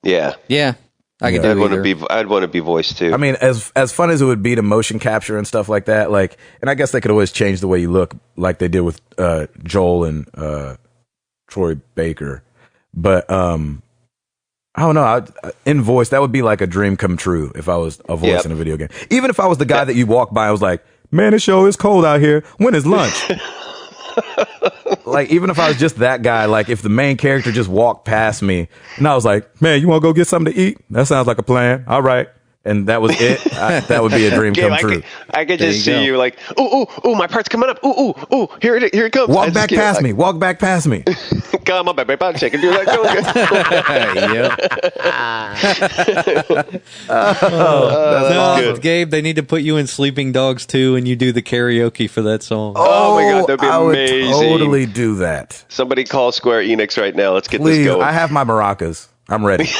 Yeah. Yeah. I'd want to be voiced too. I mean, as fun as it would be to motion capture and stuff like that, like, and I guess they could always change the way you look, like they did with Joel and Troy Baker. But I don't know. In voice, that would be like a dream come true if I was a voice in a video game. Even if I was the guy that you walk by, I was like, "Man, it sure is cold out here. When is lunch?" Like, even if I was just that guy, like if the main character just walked past me and I was like, "Man, you want to go get something to eat? That sounds like a plan. All right." And that was it. That would be a dream come true. I could just see you like, ooh, my part's coming up. Ooh, here it comes. Walk back past me. Walk back past me. Come on, baby, check and do that. No, good. Gabe, they need to put you in Sleeping Dogs 2 and you do the karaoke for that song. Oh my God, that'd be amazing. I would totally do that. Somebody call Square Enix right now. Let's get Please, this going. I have my maracas. I'm ready.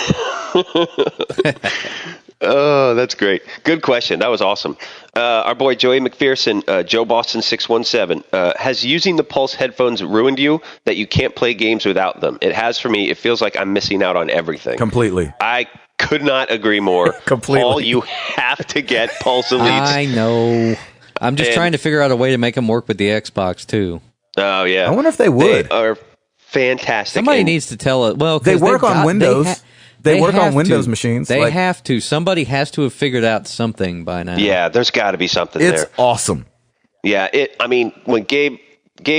Oh, that's great. Good question. That was awesome. Our boy Joey McPherson, Joe Boston 617, has using the Pulse headphones ruined you that you can't play games without them? It has for me. It feels like I'm missing out on everything. Completely. I could not agree more. Completely. Paul, you have to get Pulse Elites. I know. I'm just trying to figure out a way to make them work with the Xbox too. Oh yeah. I wonder if they would. They are fantastic. Somebody needs to tell it. Well, they work on Windows. They work on Windows machines. They have to. Somebody has to have figured out something by now. Yeah, there's got to be something there. It's awesome. Yeah, I mean, when Gabe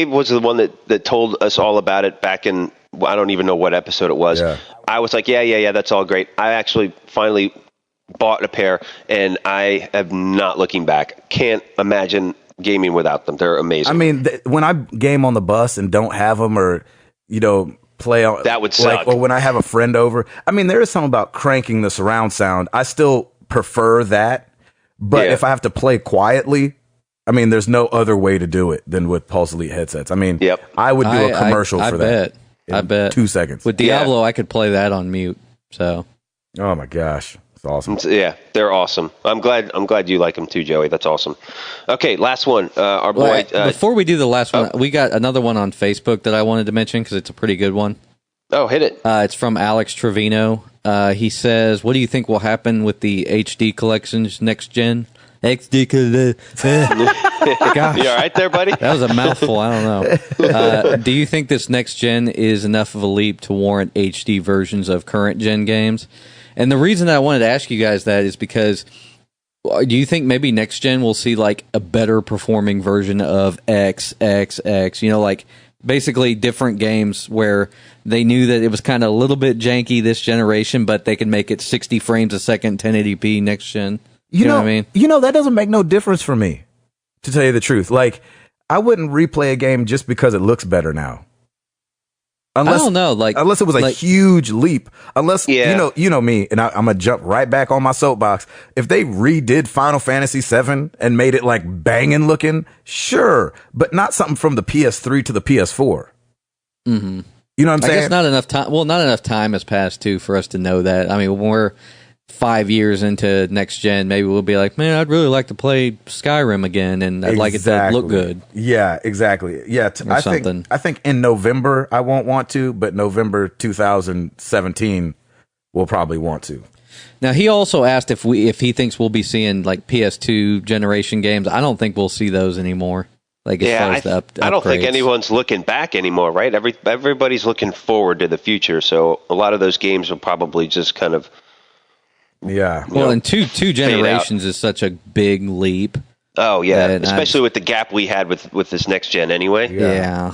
was the one that told us all about it back in, I don't even know what episode it was. Yeah. I was like, yeah, that's all great. I actually finally bought a pair, and I am not looking back. Can't imagine gaming without them. They're amazing. I mean, when I game on the bus and don't have them, or play on that would suck. Or when I have a friend over. I mean, there is something about cranking the surround sound. I still prefer that, but if I have to play quietly, I mean, there's no other way to do it than with Pulse Elite headsets. I mean, I would do a commercial for that. I bet 2 seconds with Diablo, I could play that on mute. So, oh my gosh. It's awesome. Yeah, they're awesome. I'm glad you like them too, Joey. That's awesome. Okay, last one. Our boy. Before we do the last one, we got another one on Facebook that I wanted to mention because it's a pretty good one. Oh, hit it. It's from Alex Trevino. He says, "What do you think will happen with the HD collections next gen?" XD Gosh. You all right there, buddy? That was a mouthful. I don't know. Do you think this next gen is enough of a leap to warrant HD versions of current gen games? And the reason I wanted to ask you guys that is because do you think maybe next gen will see like a better performing version of XXX? Like basically different games where they knew that it was kind of a little bit janky this generation, but they can make it 60 frames a second, 1080p next gen. You know what I mean? That doesn't make no difference for me, to tell you the truth. Like, I wouldn't replay a game just because it looks better now. Unless, I don't know, unless it was a huge leap. Unless you know me, and I'm gonna jump right back on my soapbox. If they redid Final Fantasy VII and made it like banging looking, sure, but not something from the PS3 to the PS4. Mm-hmm. You know what I'm saying? I guess not enough time. Well, not enough time has passed too for us to know that. I mean, when we're 5 years into next gen, maybe we'll be like, man, I'd really like to play Skyrim again, and I'd like it to look good. Yeah, exactly. Yeah, I think in November I won't want to, but November 2017 we'll probably want to. Now he also asked if he thinks we'll be seeing like PS2 generation games. I don't think we'll see those anymore. Like as far as the I don't think anyone's looking back anymore, right? Everybody's looking forward to the future, so a lot of those games will probably just kind of Yeah. Well, and two generations is such a big leap. Oh yeah, especially with the gap we had with this next gen anyway. Yeah.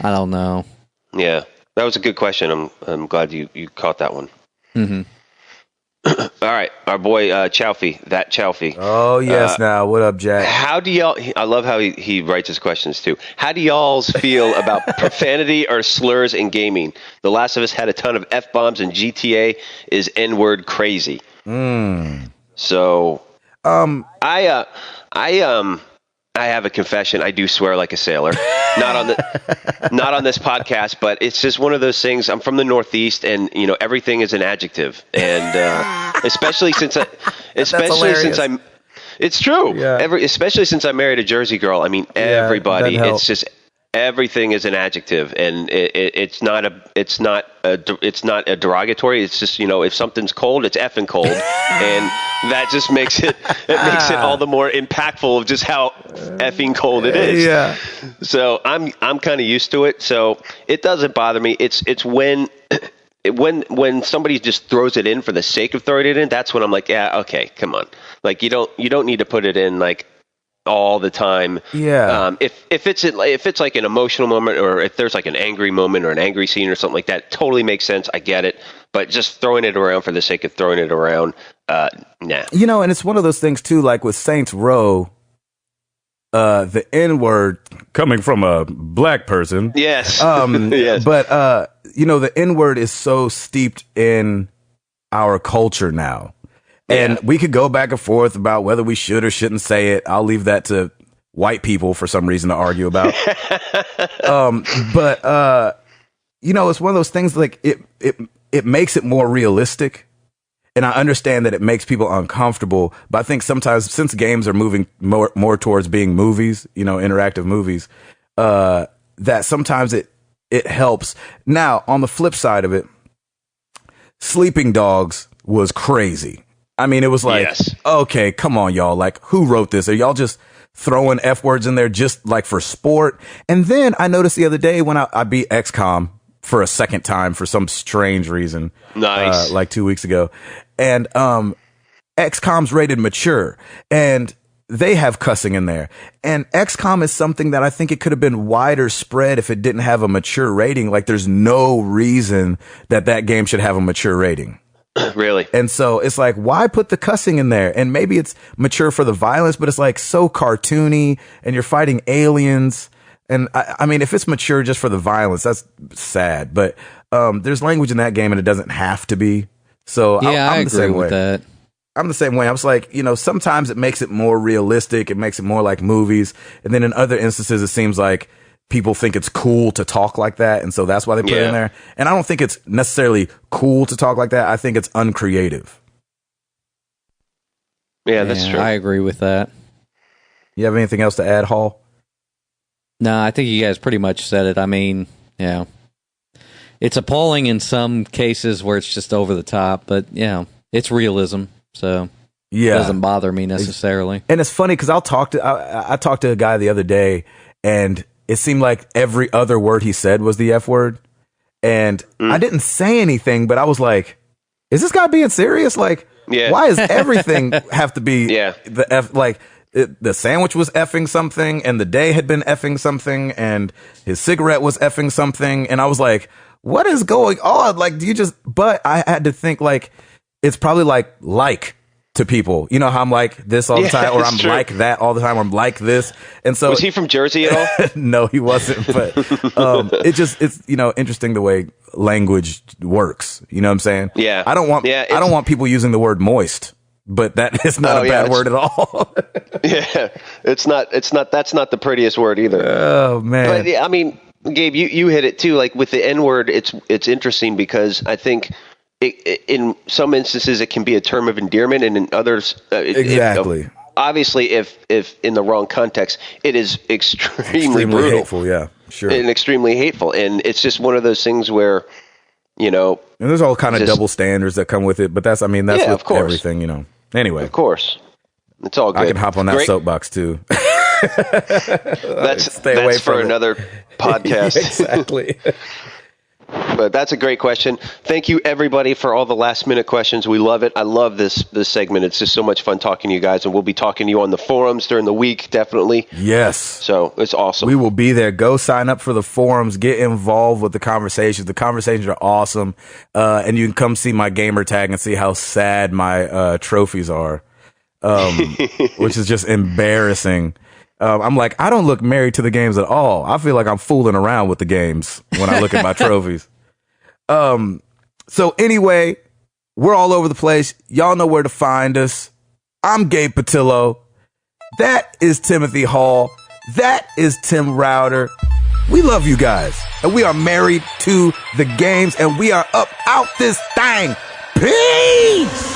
I don't know. Yeah, that was a good question. I'm glad you caught that one. Mm-hmm. All right, our boy Chowfie, that Chowfie. Oh yes, now what up, Jack? How do y'all? I love how he writes his questions too. How do y'all feel about profanity or slurs in gaming? The Last of Us had a ton of F-bombs, and GTA is N-word crazy. So, I have a confession. I do swear like a sailor. Not on this podcast, but it's just one of those things. I'm from the Northeast, and everything is an adjective, and especially since I'm. It's true. Yeah. Especially since I married a Jersey girl. I mean, everybody. It's just everything is an adjective, and it's not a derogatory. It's just if something's cold, it's effing cold, and that just makes it all the more impactful of just how effing cold it is. Yeah. So I'm kind of used to it, so it doesn't bother me. It's when somebody just throws it in for the sake of throwing it in, that's when I'm like, yeah, okay, come on. Like you don't need to put it in like all the time. Yeah. If it's like an emotional moment, or if there's like an angry moment or an angry scene or something like that, totally makes sense. I get it. But just throwing it around for the sake of throwing it around, nah. And it's one of those things too, like with Saints Row, the N-word coming from a black person. Yes. Yes. But the N-word is so steeped in our culture now. And we could go back and forth about whether we should or shouldn't say it. I'll leave that to white people for some reason to argue about. But it's one of those things like it makes it more realistic. And I understand that it makes people uncomfortable. But I think sometimes, since games are moving more towards being movies, interactive movies, that sometimes it helps. Now, on the flip side of it, Sleeping Dogs was crazy. I mean, it was like, okay, come on, y'all. Like, who wrote this? Are y'all just throwing F words in there just like for sport? And then I noticed the other day when I beat XCOM for a second time for some strange reason. Nice. Like 2 weeks ago. And XCOM's rated mature. And they have cussing in there. And XCOM is something that I think it could have been wider spread if it didn't have a mature rating. Like, there's no reason that game should have a mature rating. Really? And so it's like, why put the cussing in there? And maybe it's mature for the violence, but it's like so cartoony, and you're fighting aliens. And I mean, if it's mature just for the violence, that's sad. But there's language in that game, and it doesn't have to be. So yeah, I'm I the same agree way. with that. I'm the same way. I was like, sometimes it makes it more realistic. It makes it more like movies. And then in other instances, it seems like people think it's cool to talk like that. And so that's why they put it in there. And I don't think it's necessarily cool to talk like that. I think it's uncreative. Yeah, that's true. I agree with that. You have anything else to add, Hall? No, I think you guys pretty much said it. I mean, it's appalling in some cases where it's just over the top, but it's realism. So it doesn't bother me necessarily. And it's funny because I talked to a guy the other day, and it seemed like every other word he said was the F word. And I didn't say anything, but I was like, is this guy being serious? Like, why does everything have to be the F? Like, the sandwich was effing something, and the day had been effing something, and his cigarette was effing something. And I was like, what is going on? Like, but I had to think, like, it's probably like to people. You know how I'm like this all the time, or I'm like that all the time, or I'm like this. And so, was he from Jersey at all? No, he wasn't. But it's interesting the way language works. You know what I'm saying? Yeah. I don't want people using the word moist, but that is not a bad word at all. Yeah, it's not. That's not the prettiest word either. Oh man. But I mean, Gabe, you hit it too. Like with the N word, it's interesting because I think in some instances it can be a term of endearment, and in others, exactly. Obviously, if in the wrong context, it is extremely brutal, hateful. Yeah, sure, and extremely hateful. And it's just one of those things where, and there's all kind of double standards that come with it. But that's with everything, Anyway, of course, it's all good. I can hop on that soapbox too. That's for another podcast. Exactly. But that's a great question. Thank you, everybody, for all the last-minute questions. We love it. I love this segment. It's just so much fun talking to you guys, and we'll be talking to you on the forums during the week, definitely. Yes. So it's awesome. We will be there. Go sign up for the forums. Get involved with the conversations. The conversations are awesome. And you can come see my gamer tag and see how sad my trophies are, which is just embarrassing. I'm like, I don't look married to the games at all. I feel like I'm fooling around with the games when I look at my trophies. So anyway, we're all over the place. Y'all know where to find us. I'm Gabe Patillo. That is Timothy Hall. That is Tim Router. We love you guys. And we are married to the games. And we are up out this thing. Peace!